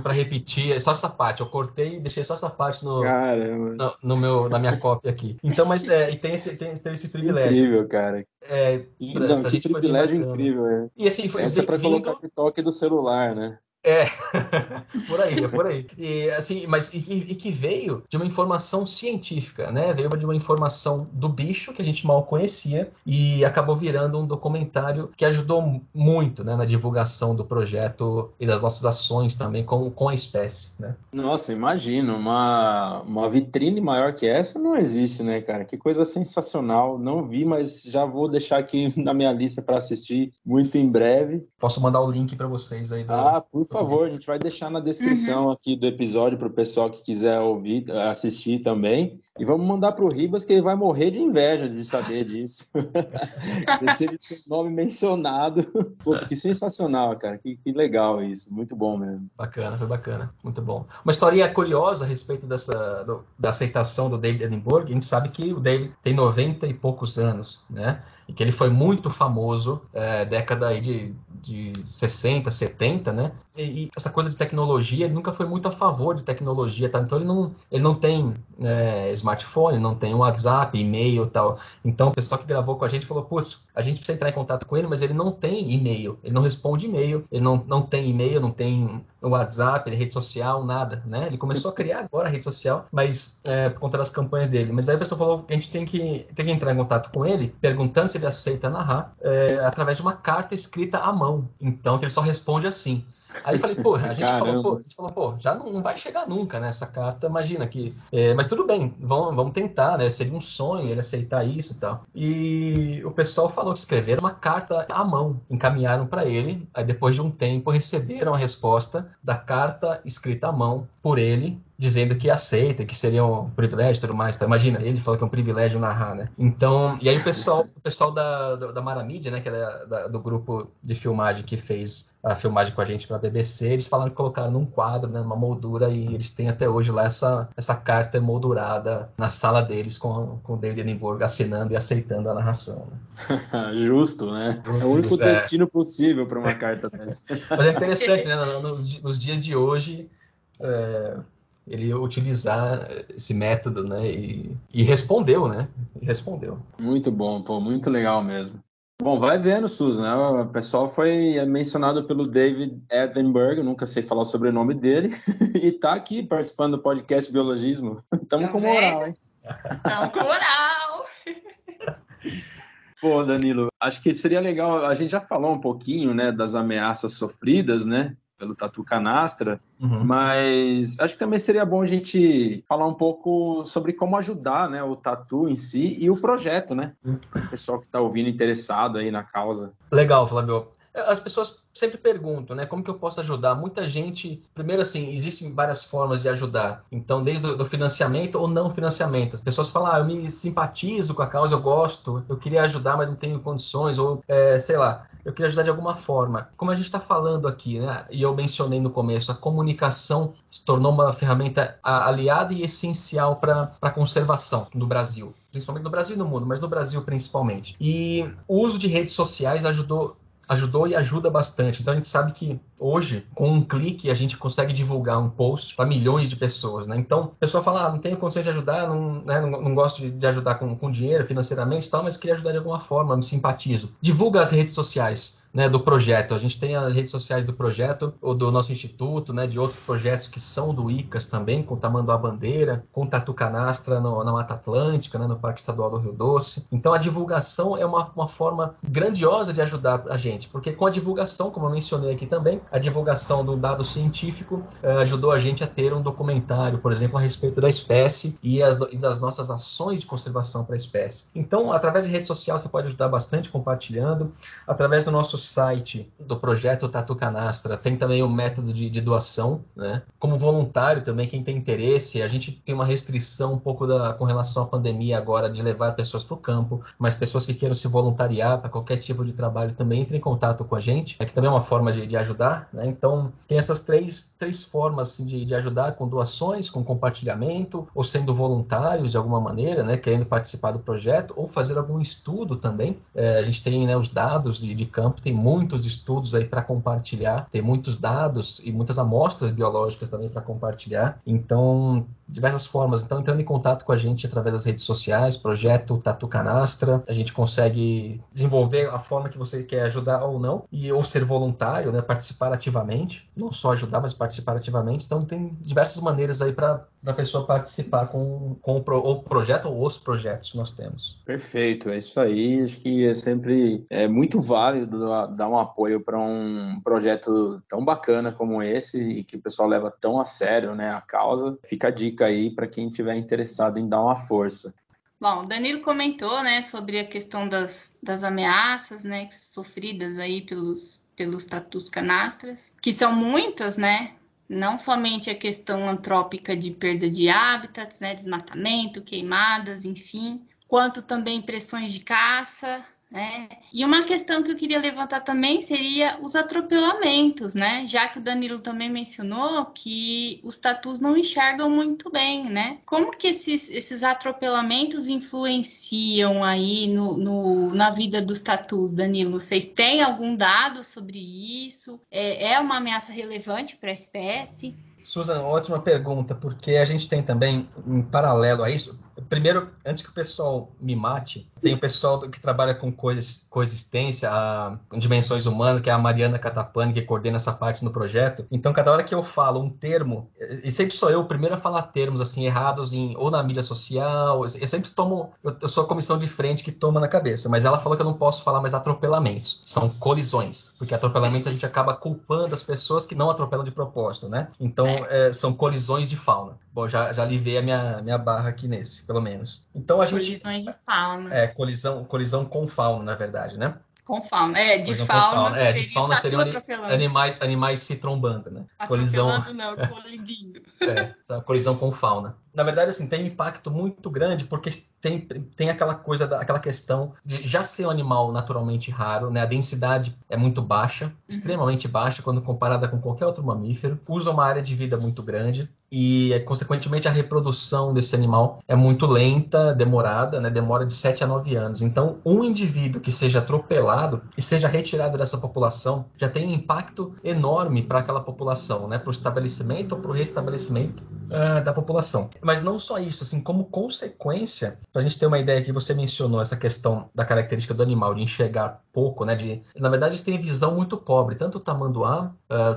para repetir, é só essa parte, eu cortei e deixei só essa parte na minha cópia aqui. Então, mas e tem esse privilégio. Incrível, cara. Pra Que gente foi bem privilégio bacana. incrível. E assim, foi essa é para colocar TikTok do celular, né? Por aí. E assim, mas e que veio de uma informação científica, né? Veio de uma informação do bicho que a gente mal conhecia, e acabou virando um documentário que ajudou muito, né, na divulgação do projeto e das nossas ações também com a espécie, né? Nossa, imagino, uma vitrine maior que essa não existe, né, cara? Que coisa sensacional. Não vi, mas já vou deixar aqui na minha lista para assistir muito em breve. Posso mandar o link para vocês aí. Por favor, a gente vai deixar na descrição aqui do episódio para o pessoal que quiser ouvir, assistir também. E vamos mandar pro Ribas que ele vai morrer de inveja de saber disso. Ele teve seu nome mencionado. Puta, que sensacional, cara. Que legal isso. Muito bom mesmo. Bacana, foi bacana. Muito bom. Uma história curiosa a respeito da aceitação do David Edinburgh. A gente sabe que o David tem 90 e poucos anos, né? E que ele foi muito famoso década aí de 60, 70, né? E essa coisa de tecnologia, ele nunca foi muito a favor de tecnologia, tá? Então ele não tem smartphone, não tem WhatsApp, e-mail e tal. Então o pessoal que gravou com a gente falou, putz, a gente precisa entrar em contato com ele, mas ele não tem e-mail, ele não responde e-mail, ele não tem e-mail, não tem WhatsApp, rede social, nada, né? Ele começou a criar agora a rede social, mas por conta das campanhas dele. Mas aí a pessoa falou que a gente tem que entrar em contato com ele, perguntando se ele aceita narrar, através de uma carta escrita à mão. Então, que ele só responde assim. Aí eu falei, pô, a gente falou, pô, já não vai chegar nunca, né, essa carta, imagina que... mas tudo bem, vamos tentar, né, seria um sonho ele aceitar isso e tal. E o pessoal falou que escreveram uma carta à mão, encaminharam para ele, aí depois de um tempo receberam a resposta da carta escrita à mão por ele, dizendo que aceita, que seria um privilégio e tudo mais. Tá? Imagina, ele falou que é um privilégio narrar, né? Então, e aí o pessoal da Mara Mídia, né, que é do grupo de filmagem que fez a filmagem com a gente para a BBC, eles falaram que colocaram num quadro, né, numa moldura, e eles têm até hoje lá essa carta moldurada na sala deles com o David Edinburgh assinando e aceitando a narração. Né? Justo, né? É o único destino possível para uma carta dessa. Mas é interessante, né? Nos dias de hoje... ele utilizar esse método, né, e respondeu, né, Muito bom, pô, muito legal mesmo. Bom, vai vendo, Susan, né? O pessoal foi mencionado pelo David Edinburgh, eu nunca sei falar o sobrenome dele, e tá aqui participando do podcast Biologismo. Tamo com moral, hein? Tamo com moral! Pô, Danilo, acho que seria legal, a gente já falou um pouquinho, né, das ameaças sofridas, né, pelo tatu canastra, mas acho que também seria bom a gente falar um pouco sobre como ajudar, né, o tatu em si e o projeto, né, o pessoal que está ouvindo interessado aí na causa. Legal, Flávio. As pessoas sempre perguntam, né, como que eu posso ajudar? Muita gente, primeiro assim, existem várias formas de ajudar. Então, desde o financiamento ou não financiamento. As pessoas falam, eu me simpatizo com a causa, eu gosto, eu queria ajudar, mas não tenho condições, ou, sei lá, eu queria ajudar de alguma forma. Como a gente está falando aqui, né, e eu mencionei no começo, a comunicação se tornou uma ferramenta aliada e essencial para a conservação no Brasil. Principalmente no Brasil e no mundo, mas no Brasil principalmente. E o uso de redes sociais ajudou e ajuda bastante. Então a gente sabe que hoje, com um clique, a gente consegue divulgar um post para milhões de pessoas, né? Então a pessoa fala, não tenho condições de ajudar, não gosto de ajudar com dinheiro, financeiramente e tal, mas queria ajudar de alguma forma, me simpatizo. Divulga as redes sociais, né, do projeto. A gente tem as redes sociais do projeto, ou do nosso instituto, né, de outros projetos que são do ICAS também, com o Tamanduá Bandeira, com o Tatu Canastra na Mata Atlântica, né, no Parque Estadual do Rio Doce. Então a divulgação é uma forma grandiosa de ajudar a gente, porque com a divulgação, como eu mencionei aqui também, a divulgação do dado científico ajudou a gente a ter um documentário, por exemplo, a respeito da espécie e das nossas ações de conservação para a espécie. Então, através de rede social, você pode ajudar bastante compartilhando. Através do nosso site do projeto Tatu Canastra, tem também o método de doação, né? Como voluntário também, quem tem interesse, a gente tem uma restrição um pouco com relação à pandemia agora, de levar pessoas para o campo, mas pessoas que queiram se voluntariar para qualquer tipo de trabalho também entrem em contato com a gente, que também é uma forma de ajudar, né? Então, tem essas três formas assim, de ajudar, com doações, com compartilhamento, ou sendo voluntários de alguma maneira, né? Querendo participar do projeto, ou fazer algum estudo também. A gente tem, né, os dados de campo, tem muitos estudos aí para compartilhar, tem muitos dados e muitas amostras biológicas também para compartilhar. Então, diversas formas. Então, entrando em contato com a gente através das redes sociais, projeto Tatu Canastra, a gente consegue desenvolver a forma que você quer ajudar ou não, ou ser voluntário, né, participar ativamente, não só ajudar, mas participar ativamente. Então, tem diversas maneiras aí para a pessoa participar com o projeto ou os projetos que nós temos. Perfeito, é isso aí. Acho que é sempre muito válido dar um apoio para um projeto tão bacana como esse e que o pessoal leva tão a sério, né, a causa. Fica a dica aí para quem estiver interessado em dar uma força. Bom, o Danilo comentou, né, sobre a questão das ameaças, né, sofridas aí pelos tatus canastras, que são muitas, né? Não somente a questão antrópica de perda de hábitats, né, desmatamento, queimadas, enfim, quanto também pressões de caça, né? E uma questão que eu queria levantar também seria os atropelamentos, né? Já que o Danilo também mencionou que os tatus não enxergam muito bem, né? Como que esses atropelamentos influenciam aí na vida dos tatus, Danilo? Vocês têm algum dado sobre isso? É uma ameaça relevante para a espécie? Susan, ótima pergunta, porque a gente tem também, em paralelo a isso, primeiro, antes que o pessoal me mate, tem o pessoal que trabalha com coexistência, com dimensões humanas, que é a Mariana Catapani, que coordena essa parte no projeto. Então, cada hora que eu falo um termo, e sempre sou eu o primeiro a falar termos assim errados ou na mídia social, eu sempre eu sou a comissão de frente que toma na cabeça, mas ela falou que eu não posso falar mais atropelamentos, são colisões, porque atropelamentos a gente acaba culpando as pessoas que não atropelam de propósito, né? Então, são colisões de fauna. Bom, já aliviei a minha barra aqui nesse, pelo menos. Então a gente... Colisões de fauna. Colisão com fauna, na verdade, né? Com fauna. De fauna seriam animais se trombando, né? Atropelando não, colidindo. Colisão com fauna. Na verdade, assim, tem um impacto muito grande porque tem aquela coisa, aquela questão de já ser um animal naturalmente raro, né? A densidade é muito baixa, extremamente baixa quando comparada com qualquer outro mamífero. Usa uma área de vida muito grande e, consequentemente, a reprodução desse animal é muito lenta, demorada, né? Demora de 7 a 9 anos. Então, um indivíduo que seja atropelado e seja retirado dessa população já tem um impacto enorme para aquela população, né? Para o estabelecimento ou para o restabelecimento da população. Mas não só isso, assim, como consequência, para a gente ter uma ideia que você mencionou, essa questão da característica do animal de enxergar pouco, né? Na verdade, eles têm visão muito pobre, tanto o tamanduá,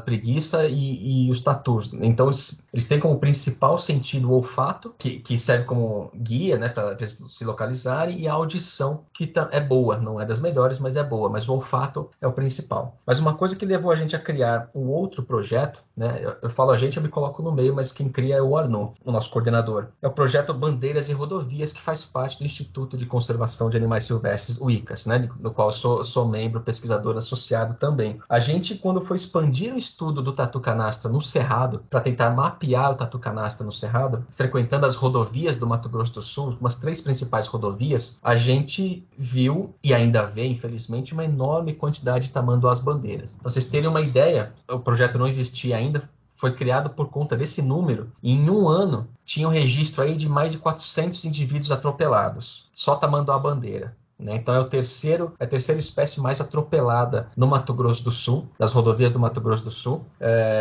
preguiça e os tatus. Então, eles têm como principal sentido o olfato, que serve como guia, né, para se localizarem, e a audição, que é boa, não é das melhores, mas é boa, mas o olfato é o principal. Mas uma coisa que levou a gente a criar um outro projeto, né, eu falo a gente, eu me coloco no meio, mas quem cria é o Arnaud, o nosso coordenador. É o projeto Bandeiras e Rodovias, que faz parte do Instituto de Conservação de Animais Silvestres, o ICAS, né, do qual eu sou membro, pesquisador associado também. A gente, quando foi expandir o estudo do tatu canastra no Cerrado, para tentar mapear o tatu canastra no Cerrado, frequentando as rodovias do Mato Grosso do Sul, umas 3 principais rodovias, a gente viu, e ainda vê, infelizmente, uma enorme quantidade de tamanduás bandeiras. Para vocês terem uma ideia, o projeto não existia ainda, foi criado por conta desse número, e em um ano tinha um registro aí de mais de 400 indivíduos atropelados, só tamanduá bandeira. Então é a terceira espécie mais atropelada no Mato Grosso do Sul, nas rodovias do Mato Grosso do Sul.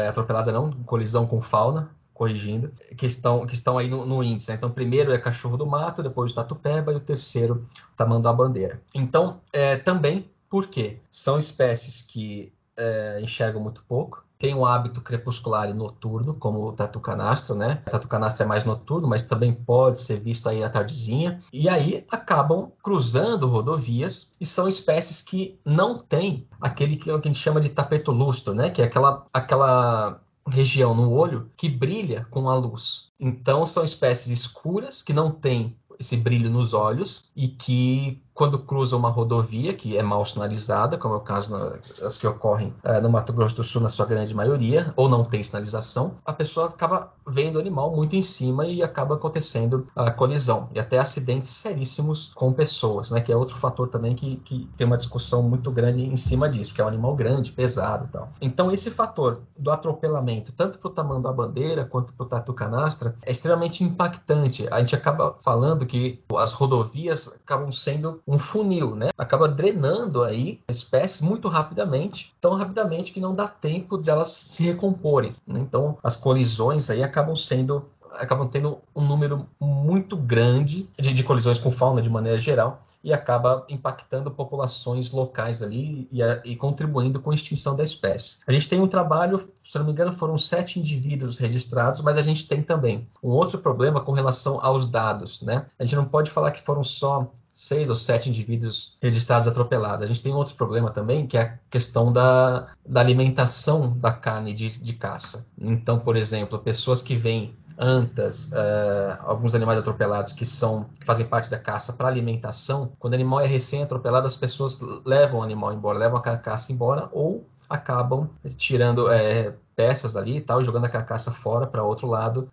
Atropelada não, colisão com fauna, corrigindo, que estão aí no índice. Então, primeiro é cachorro do mato, depois o tatu-peba e o terceiro tamanduá bandeira. Então, também, por quê? São espécies que enxergam muito pouco, tem um hábito crepuscular e noturno, como o tatu canastro, né? O tatu canastro é mais noturno, mas também pode ser visto aí à tardezinha. E aí acabam cruzando rodovias e são espécies que não têm aquele que a gente chama de tapeto lustro, né? Que é aquela região no olho que brilha com a luz. Então são espécies escuras que não têm esse brilho nos olhos e que, quando cruzam uma rodovia que é mal sinalizada, como é o caso das que ocorrem no Mato Grosso do Sul, na sua grande maioria, ou não tem sinalização, a pessoa acaba vendo o animal muito em cima e acaba acontecendo a colisão. E até acidentes seríssimos com pessoas, né? Que é outro fator também que tem uma discussão muito grande em cima disso, que é um animal grande, pesado e tal. Então, esse fator do atropelamento, tanto para o tamanduá bandeira quanto para o tatu canastra, é extremamente impactante. A gente acaba falando que as rodovias acabam sendo um funil, né? Acaba drenando aí espécies muito rapidamente, tão rapidamente que não dá tempo delas se recomporem, né? Então, as colisões aí acabam tendo um número muito grande de colisões com fauna de maneira geral e acaba impactando populações locais ali e contribuindo com a extinção da espécie. A gente tem um trabalho, se não me engano, foram 7 indivíduos registrados, mas a gente tem também um outro problema com relação aos dados, né? A gente não pode falar que foram só 6 ou 7 indivíduos registrados atropelados. A gente tem outro problema também, que é a questão da alimentação da carne de caça. Então, por exemplo, pessoas que veem antas, alguns animais atropelados que fazem parte da caça para alimentação, quando o animal é recém-atropelado, as pessoas levam o animal embora, levam a carcaça embora ou acabam tirando, peças ali e tal, jogando a carcaça fora para outro lado,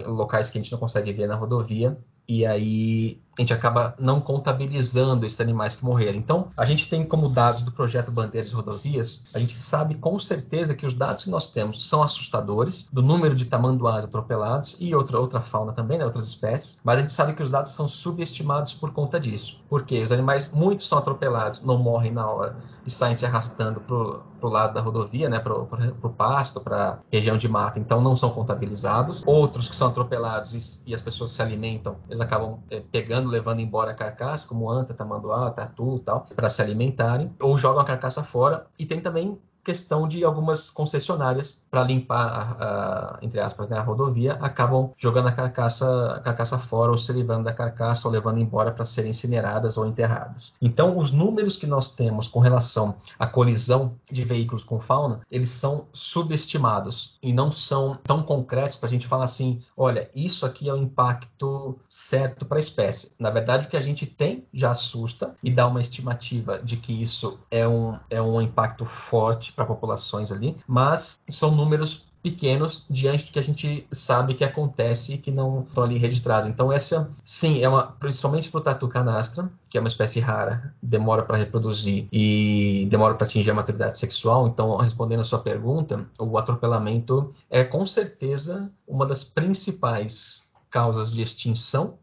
locais que a gente não consegue ver na rodovia. E aí a gente acaba não contabilizando esses animais que morreram. Então, a gente tem como dados do projeto Bandeiras e Rodovias, a gente sabe com certeza que os dados que nós temos são assustadores, do número de tamanduás atropelados e outra fauna também, né, outras espécies, mas a gente sabe que os dados são subestimados por conta disso. Porque os animais, muitos são atropelados, não morrem na hora e saem se arrastando pro lado da rodovia, né, pro pasto, para região de mata, então não são contabilizados. Outros que são atropelados e as pessoas se alimentam, eles acabam pegando, levando embora a carcaça, como anta, tamanduá, tatu e tal, para se alimentarem, ou jogam a carcaça fora. E tem também questão de algumas concessionárias para limpar, entre aspas, né, a rodovia, acabam jogando a carcaça fora, ou se livrando da carcaça, ou levando embora para serem incineradas ou enterradas. Então, os números que nós temos com relação à colisão de veículos com fauna, eles são subestimados e não são tão concretos para a gente falar assim, olha, isso aqui é o impacto certo para a espécie. Na verdade, o que a gente tem já assusta e dá uma estimativa de que isso é um impacto forte para populações ali, mas são números pequenos diante do que a gente sabe que acontece e que não estão ali registrados. Então essa, sim, principalmente para o tatu canastra, que é uma espécie rara, demora para reproduzir e demora para atingir a maturidade sexual. Então, respondendo a sua pergunta, o atropelamento é com certeza uma das principais causas de extinção,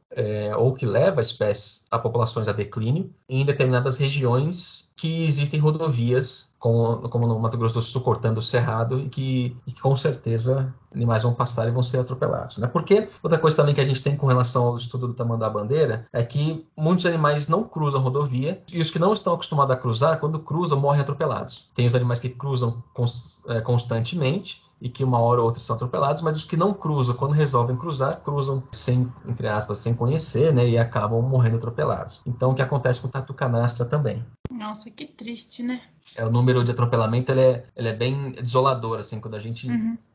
ou que leva a populações a declínio em determinadas regiões que existem rodovias, como no Mato Grosso do Sul, cortando o cerrado, e que com certeza animais vão passar e vão ser atropelados, né? Porque outra coisa também que a gente tem com relação ao estudo do tamanduá-bandeira é que muitos animais não cruzam rodovia, e os que não estão acostumados a cruzar, quando cruzam, morrem atropelados. Tem os animais que cruzam constantemente, e que uma hora ou outra são atropelados, mas os que não cruzam, quando resolvem cruzar, cruzam sem, entre aspas, sem conhecer, né, e acabam morrendo atropelados. Então, o que acontece com o tatu canastra também. Nossa, que triste, né? O número de atropelamento ele é bem desolador, assim, quando a gente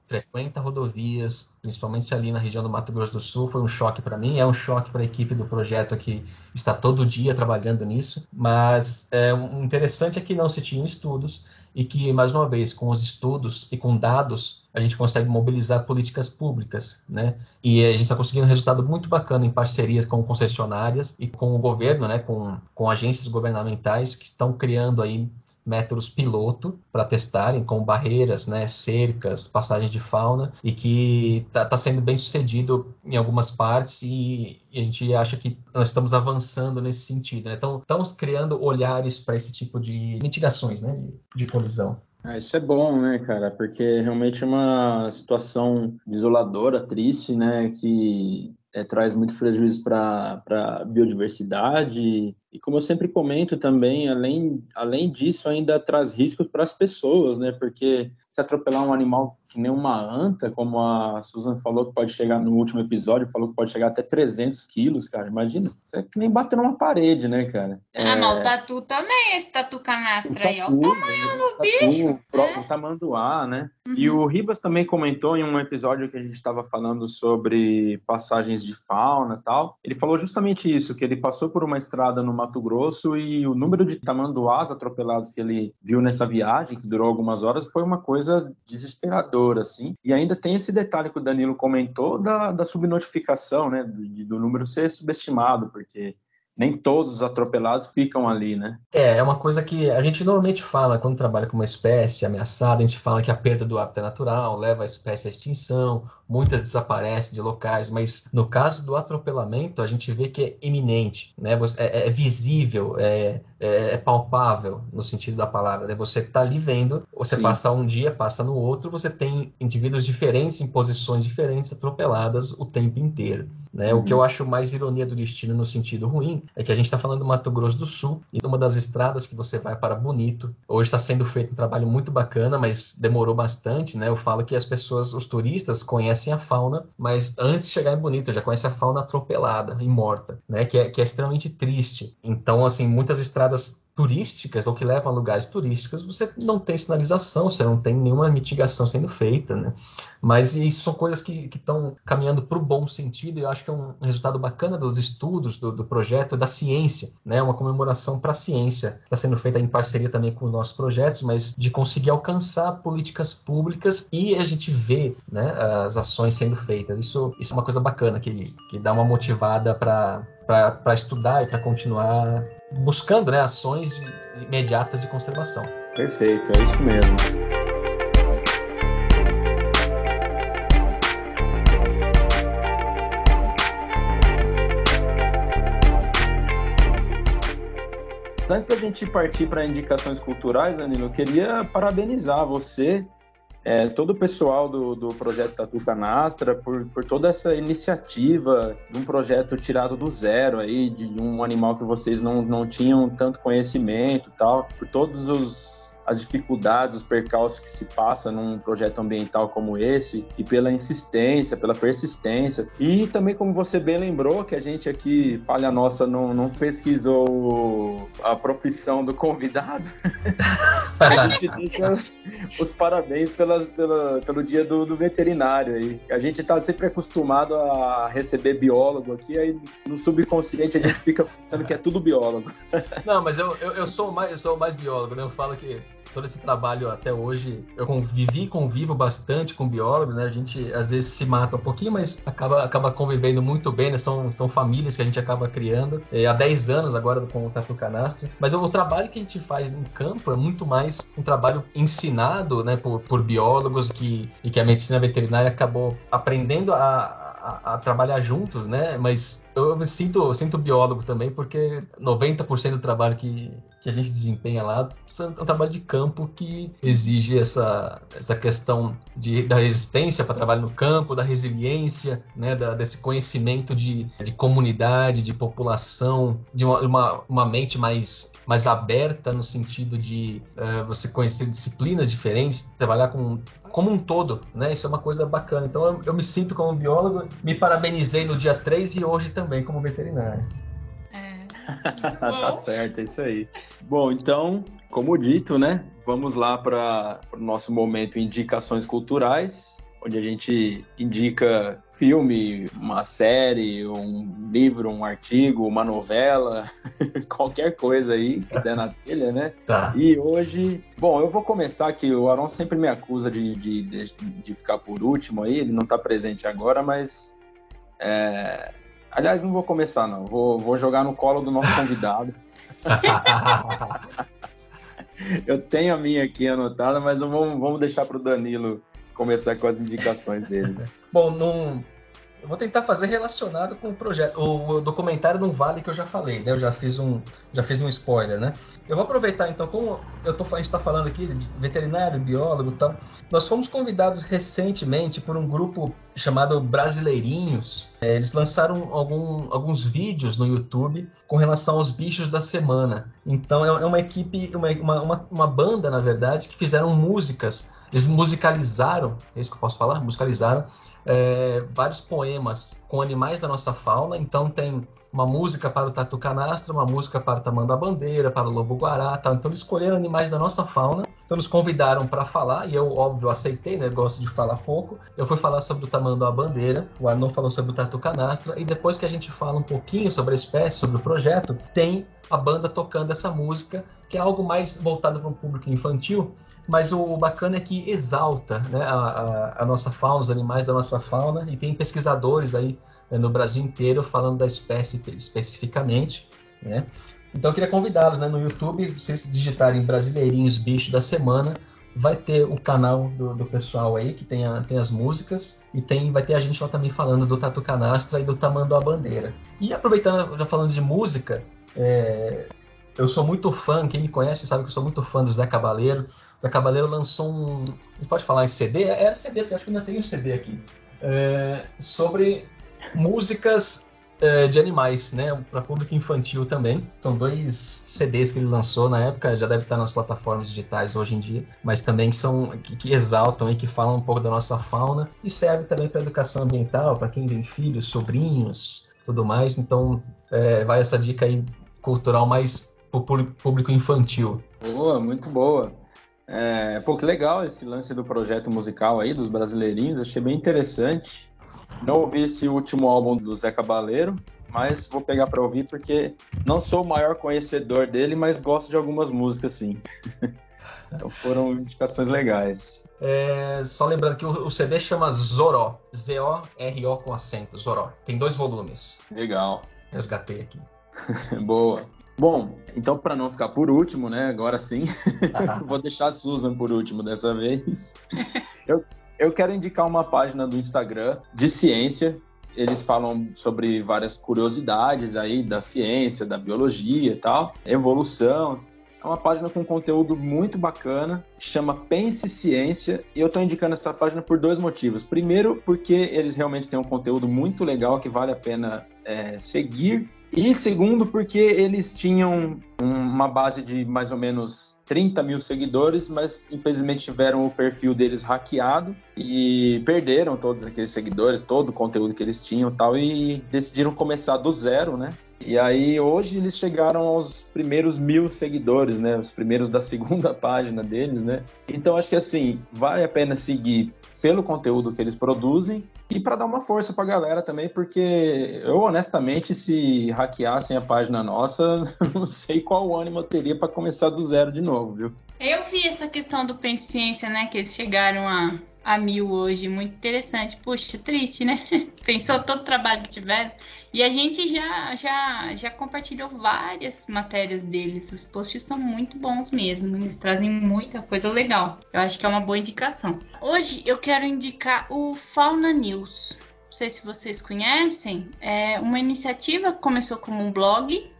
frequenta rodovias, principalmente ali na região do Mato Grosso do Sul, foi um choque para mim, é um choque para a equipe do projeto que está todo dia trabalhando nisso, mas o interessante é que não se tinham estudos e que, mais uma vez, com os estudos e com dados, a gente consegue mobilizar políticas públicas, né? E a gente está conseguindo um resultado muito bacana em parcerias com concessionárias e com o governo, né? Com agências governamentais que estão criando aí métodos piloto para testarem com barreiras, né, cercas, passagens de fauna, e que está sendo bem sucedido em algumas partes, e a gente acha que nós estamos avançando nesse sentido, né? Então, estamos criando olhares para esse tipo de mitigações, né, de colisão. Isso é bom, né, cara? Porque realmente é uma situação desoladora, triste, né? Que traz muito prejuízo para a biodiversidade. E como eu sempre comento também, além disso, ainda traz riscos para as pessoas, né? Porque se atropelar um animal que nem uma anta, como a Susan falou que pode chegar no último episódio, falou que pode chegar até 300 quilos, cara. Imagina. Isso é que nem bater numa parede, né, cara? Mas o tatu também, esse tatu canastra aí, olha o tamanho do bicho. O próprio tamanduá, né? E o Ribas também comentou em um episódio que a gente estava falando sobre passagens de fauna e tal. Ele falou justamente isso, que ele passou por uma estrada no Mato Grosso e o número de tamanduás atropelados que ele viu nessa viagem, que durou algumas horas, foi uma coisa desesperadora, assim. E ainda tem esse detalhe que o Danilo comentou da subnotificação, né? Do número ser subestimado, porque nem todos os atropelados ficam ali, né? É uma coisa que a gente normalmente fala quando trabalha com uma espécie ameaçada, a gente fala que a perda do hábitat natural leva a espécie à extinção, muitas desaparecem de locais, mas no caso do atropelamento, a gente vê que é iminente, né? É visível, é palpável no sentido da palavra, né? Você está ali vendo, você Sim. Passa um dia, passa no outro, você tem indivíduos diferentes, em posições diferentes, atropeladas o tempo inteiro. Né? O que eu acho mais ironia do destino no sentido ruim é que a gente está falando do Mato Grosso do Sul, e uma das estradas que você vai para Bonito, hoje está sendo feito um trabalho muito bacana, mas demorou bastante, né? Eu falo que as pessoas, os turistas, conhecem a fauna, mas antes de chegar em Bonito, já conhecem a fauna atropelada e morta, né? Que é extremamente triste. Então, assim, muitas estradas turísticas ou que levam a lugares turísticos, você não tem sinalização, você não tem nenhuma mitigação sendo feita, né? Mas isso são coisas que estão caminhando para o bom sentido, e eu acho que é um resultado bacana dos estudos, do projeto, da ciência, né? Uma comemoração para a ciência. Está sendo feita em parceria também com os nossos projetos, mas de conseguir alcançar políticas públicas e a gente vê, né, as ações sendo feitas. Isso é uma coisa bacana, que dá uma motivada para estudar e para continuar buscando, né, ações imediatas de conservação. Perfeito, é isso mesmo. Antes da gente partir para indicações culturais, Danilo, eu queria parabenizar você, todo o pessoal do projeto Tatu Canastra, por toda essa iniciativa de um projeto tirado do zero, aí, de um animal que vocês não tinham tanto conhecimento e tal, por todos as dificuldades, os percalços que se passa num projeto ambiental como esse, e pela insistência, pela persistência. E também, como você bem lembrou, que a gente aqui, falha nossa, não pesquisou a profissão do convidado, a gente deixa os parabéns pelo dia do veterinário aí. A gente está sempre acostumado a receber biólogo aqui, aí no subconsciente a gente fica pensando que é tudo biólogo. Não, mas eu sou mais biólogo, né? Eu falo que todo esse trabalho até hoje, eu convivo bastante com biólogos, né? A gente às vezes se mata um pouquinho, mas acaba convivendo muito bem, né? São famílias que a gente acaba criando. Há 10 anos agora com o Tatu Canastra. Mas o trabalho que a gente faz no campo é muito mais um trabalho ensinado, né, por biólogos e que a medicina veterinária acabou aprendendo a trabalhar juntos, né? Mas eu me sinto biólogo também, porque 90% do trabalho que a gente desempenha lá é um trabalho de campo que exige essa questão da resistência para trabalho no campo, da resiliência, né? Desse conhecimento de comunidade, de população, de uma mente mais aberta no sentido de você conhecer disciplinas diferentes, trabalhar como um todo, né? Isso é uma coisa bacana. Então eu me sinto como biólogo, me parabenizei no dia 3 e hoje também como veterinário. Tá certo, é isso aí. Bom, então, como dito, né? Vamos lá para o nosso momento indicações culturais, onde a gente indica filme, uma série, um livro, um artigo, uma novela, qualquer coisa aí que der na telha, né? Tá. E hoje, bom, eu vou começar que o Aron sempre me acusa de ficar por último aí, ele não tá presente agora, mas aliás, não vou começar não, vou jogar no colo do nosso convidado. Eu tenho a minha aqui anotada, mas vamos deixar para o Danilo começar com as indicações dele. Bom, eu vou tentar fazer relacionado com o projeto. O documentário não vale que eu já falei, né? Eu já fiz um spoiler, né? Eu vou aproveitar, então, como a gente está falando aqui de veterinário, biólogo e tal, nós fomos convidados recentemente por um grupo chamado Brasileirinhos. Eles lançaram alguns vídeos no YouTube com relação aos bichos da semana. Então, é uma equipe, uma banda, na verdade, que fizeram músicas. Eles musicalizaram, é isso que eu posso falar? Musicalizaram vários poemas com animais da nossa fauna. Então tem uma música para o Tatu Canastra, uma música para o Tamanduá-Bandeira, para o Lobo-Guará, tal. Então eles escolheram animais da nossa fauna, então nos convidaram para falar, e eu, óbvio, aceitei, né? Gosto de falar pouco. Eu fui falar sobre o Tamanduá-Bandeira, o Arnon falou sobre o Tatu Canastra, e depois que a gente fala um pouquinho sobre a espécie, sobre o projeto, tem a banda tocando essa música, que é algo mais voltado para um público infantil. Mas o bacana é que exalta, né, a nossa fauna, os animais da nossa fauna, e tem pesquisadores aí no Brasil inteiro falando da espécie especificamente, né? Então eu queria convidá-los, né, no YouTube, vocês digitarem Brasileirinhos Bicho da Semana, vai ter o canal do pessoal aí, que tem as músicas, e vai ter a gente lá também falando do Tatu Canastra e do Tamanduá-Bandeira. E aproveitando, já falando de música, eu sou muito fã, quem me conhece sabe que eu sou muito fã do Zé Cabaleiro. O Zé Cabaleiro lançou a gente pode falar em CD? Era CD, porque acho que ainda tem um CD aqui. Sobre músicas de animais, né? Para público infantil também. São 2 CDs que ele lançou na época, já deve estar nas plataformas digitais hoje em dia, mas também que exaltam e que falam um pouco da nossa fauna e serve também para educação ambiental, para quem tem filhos, sobrinhos, tudo mais. Então vai essa dica aí cultural mais pro público infantil. Boa, muito boa. Pô, que legal esse lance do projeto musical aí, dos brasileirinhos, achei bem interessante. Não ouvi esse último álbum do Zé Cabaleiro, mas vou pegar pra ouvir porque não sou o maior conhecedor dele, mas gosto de algumas músicas, sim. Então foram indicações legais. Só lembrando que o CD chama Zoró, Z-O-R-O com acento, Zoró. Tem 2 volumes. Legal. Resgatei aqui. Boa. Bom, então para não ficar por último, né, agora sim, vou deixar a Susan por último dessa vez. Eu quero indicar uma página do Instagram de ciência. Eles falam sobre várias curiosidades aí da ciência, da biologia e tal, evolução. É uma página com conteúdo muito bacana, chama Pense Ciência, e eu estou indicando essa página por 2 motivos. Primeiro, porque eles realmente têm um conteúdo muito legal que vale a pena seguir. E segundo, porque eles tinham uma base de mais ou menos 30 mil seguidores, mas infelizmente tiveram o perfil deles hackeado e perderam todos aqueles seguidores, todo o conteúdo que eles tinham e tal, e decidiram começar do zero, né? E aí hoje eles chegaram aos primeiros 1.000 seguidores, né? Os primeiros da segunda página deles, né? Então acho que assim, vale a pena seguir pelo conteúdo que eles produzem e para dar uma força pra galera também, porque eu honestamente, se hackeassem a página nossa, não sei qual ânimo eu teria para começar do zero de novo, viu? Eu vi essa questão do Pense Ciência, né, que eles chegaram a 1.000 hoje, muito interessante. Puxa, triste, né? Pensou todo o trabalho que tiveram. E a gente já compartilhou várias matérias deles. Os posts são muito bons mesmo. Eles trazem muita coisa legal. Eu acho que é uma boa indicação. Hoje eu quero indicar o Fauna News. Não sei se vocês conhecem. É uma iniciativa que começou como um blog.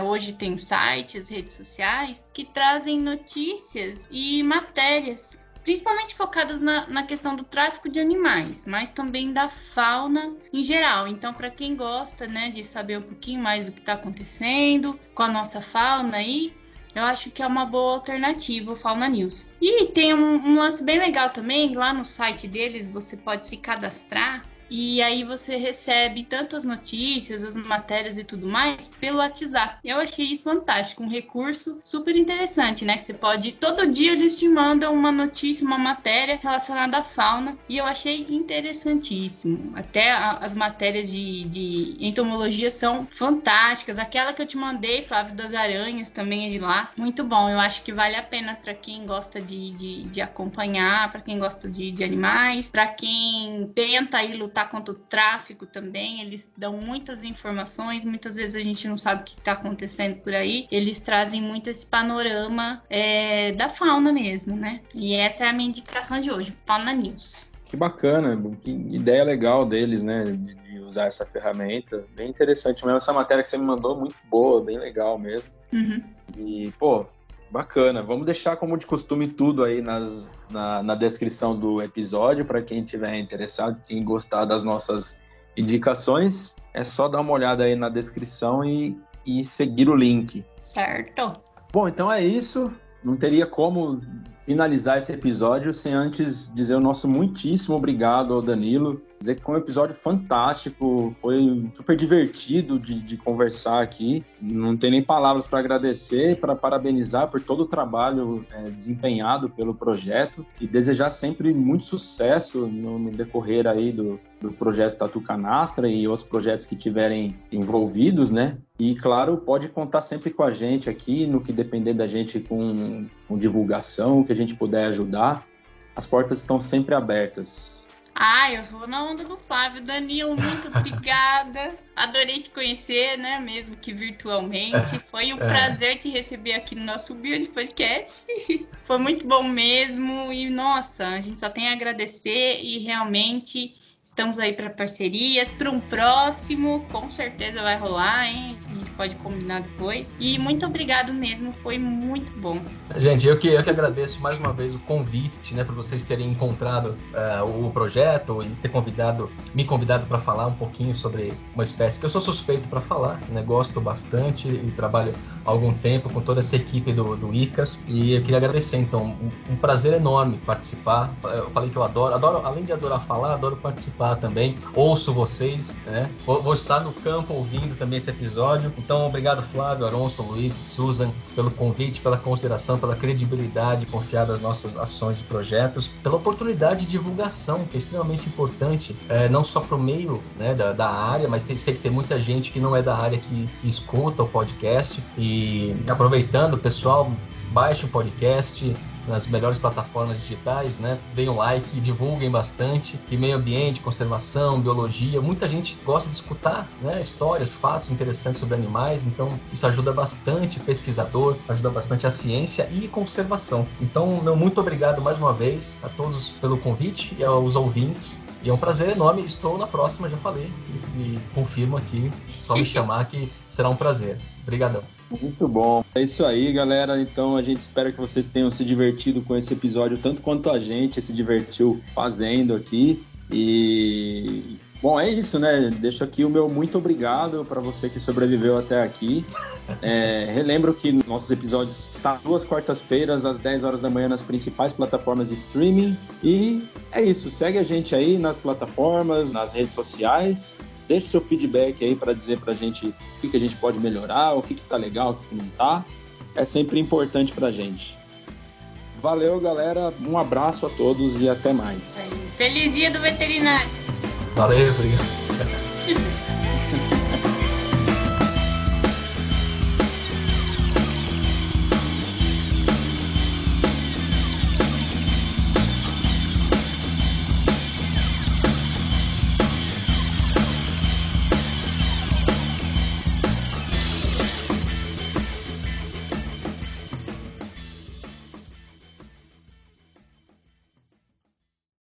Hoje tem sites, redes sociais que trazem notícias e matérias, principalmente focadas na questão do tráfico de animais, mas também da fauna em geral. Então, para quem gosta, né, de saber um pouquinho mais do que está acontecendo com a nossa fauna aí, eu acho que é uma boa alternativa o Fauna News. E tem um lance bem legal também, lá no site deles você pode se cadastrar. E aí você recebe tanto as notícias, as matérias e tudo mais pelo WhatsApp. Eu achei isso fantástico, um recurso super interessante, né? Que você pode, todo dia eles te mandam uma notícia, uma matéria relacionada à fauna. E eu achei interessantíssimo. Até as matérias de entomologia são fantásticas. Aquela que eu te mandei, Flávio, das aranhas, também é de lá. Muito bom, eu acho que vale a pena para quem gosta de acompanhar, para quem gosta de animais, para quem tenta ir lutar contra o tráfico também. Eles dão muitas informações, muitas vezes a gente não sabe o que está acontecendo por aí. Eles trazem muito esse panorama da fauna mesmo, né? E essa é a minha indicação de hoje, Fauna News. Que bacana, que ideia legal deles, né? De usar essa ferramenta. Bem interessante mesmo. Essa matéria que você me mandou, muito boa, bem legal mesmo. Uhum. E, pô, bacana. Vamos deixar como de costume tudo aí na descrição do episódio para quem tiver interessado, quem gostar das nossas indicações, é só dar uma olhada aí na descrição e seguir o link. Certo. Bom, então é isso. Não teria como finalizar esse episódio sem antes dizer o nosso muitíssimo obrigado ao Danilo. Dizer que foi um episódio fantástico, foi super divertido de conversar aqui. Não tem nem palavras para agradecer, para parabenizar por todo o trabalho desempenhado pelo projeto e desejar sempre muito sucesso no decorrer aí do projeto Tatu Canastra e outros projetos que tiverem envolvidos, né? E, claro, pode contar sempre com a gente aqui, no que depender da gente com divulgação, o que a gente puder ajudar. As portas estão sempre abertas. Eu vou na onda do Flávio. Danilo, muito obrigada. Adorei te conhecer, né? Mesmo que virtualmente. Foi um prazer te receber aqui no nosso Build Podcast. Foi muito bom mesmo. E, nossa, a gente só tem a agradecer e realmente... Estamos aí para parcerias, para um próximo, com certeza vai rolar, hein? A gente pode combinar depois. E muito obrigado mesmo, foi muito bom. Gente, eu que agradeço mais uma vez o convite, né, por vocês terem encontrado o projeto e ter me convidado para falar um pouquinho sobre uma espécie que eu sou suspeito para falar, né? Gosto bastante e trabalho algum tempo com toda essa equipe do ICAS, e eu queria agradecer, então, um prazer enorme participar. Eu falei que eu adoro, além de adorar falar, adoro participar também, ouço vocês, né? Vou estar no campo ouvindo também esse episódio. Então, obrigado Flávio, Aronson, Luiz, Susan, pelo convite, pela consideração, pela credibilidade confiada às nossas ações e projetos, pela oportunidade de divulgação, que é extremamente importante, não só para o meio, né, da área, mas sei que tem muita gente que não é da área que escuta o podcast. E aproveitando, pessoal, baixe o podcast nas melhores plataformas digitais, né? Deem um like, divulguem bastante, que meio ambiente, conservação, biologia, muita gente gosta de escutar, né, histórias, fatos interessantes sobre animais, então isso ajuda bastante o pesquisador, ajuda bastante a ciência e conservação. Então, meu muito obrigado mais uma vez a todos pelo convite e aos ouvintes, e é um prazer enorme. Estou na próxima, já falei, e confirmo aqui, só me chamar que será um prazer. Obrigadão. Muito bom. É isso aí, galera. Então a gente espera que vocês tenham se divertido com esse episódio, tanto quanto a gente se divertiu fazendo aqui. E bom, é isso, né? Deixo aqui o meu muito obrigado para você que sobreviveu até aqui. Relembro que nossos episódios saem 2 quartas-feiras às 10 horas da manhã nas principais plataformas de streaming. E é isso. Segue a gente aí nas plataformas, nas redes sociais. Deixe seu feedback aí para dizer pra gente o que a gente pode melhorar, o que tá legal, o que não tá. É sempre importante pra gente. Valeu, galera. Um abraço a todos e até mais. Feliz dia do veterinário. Valeu, obrigado.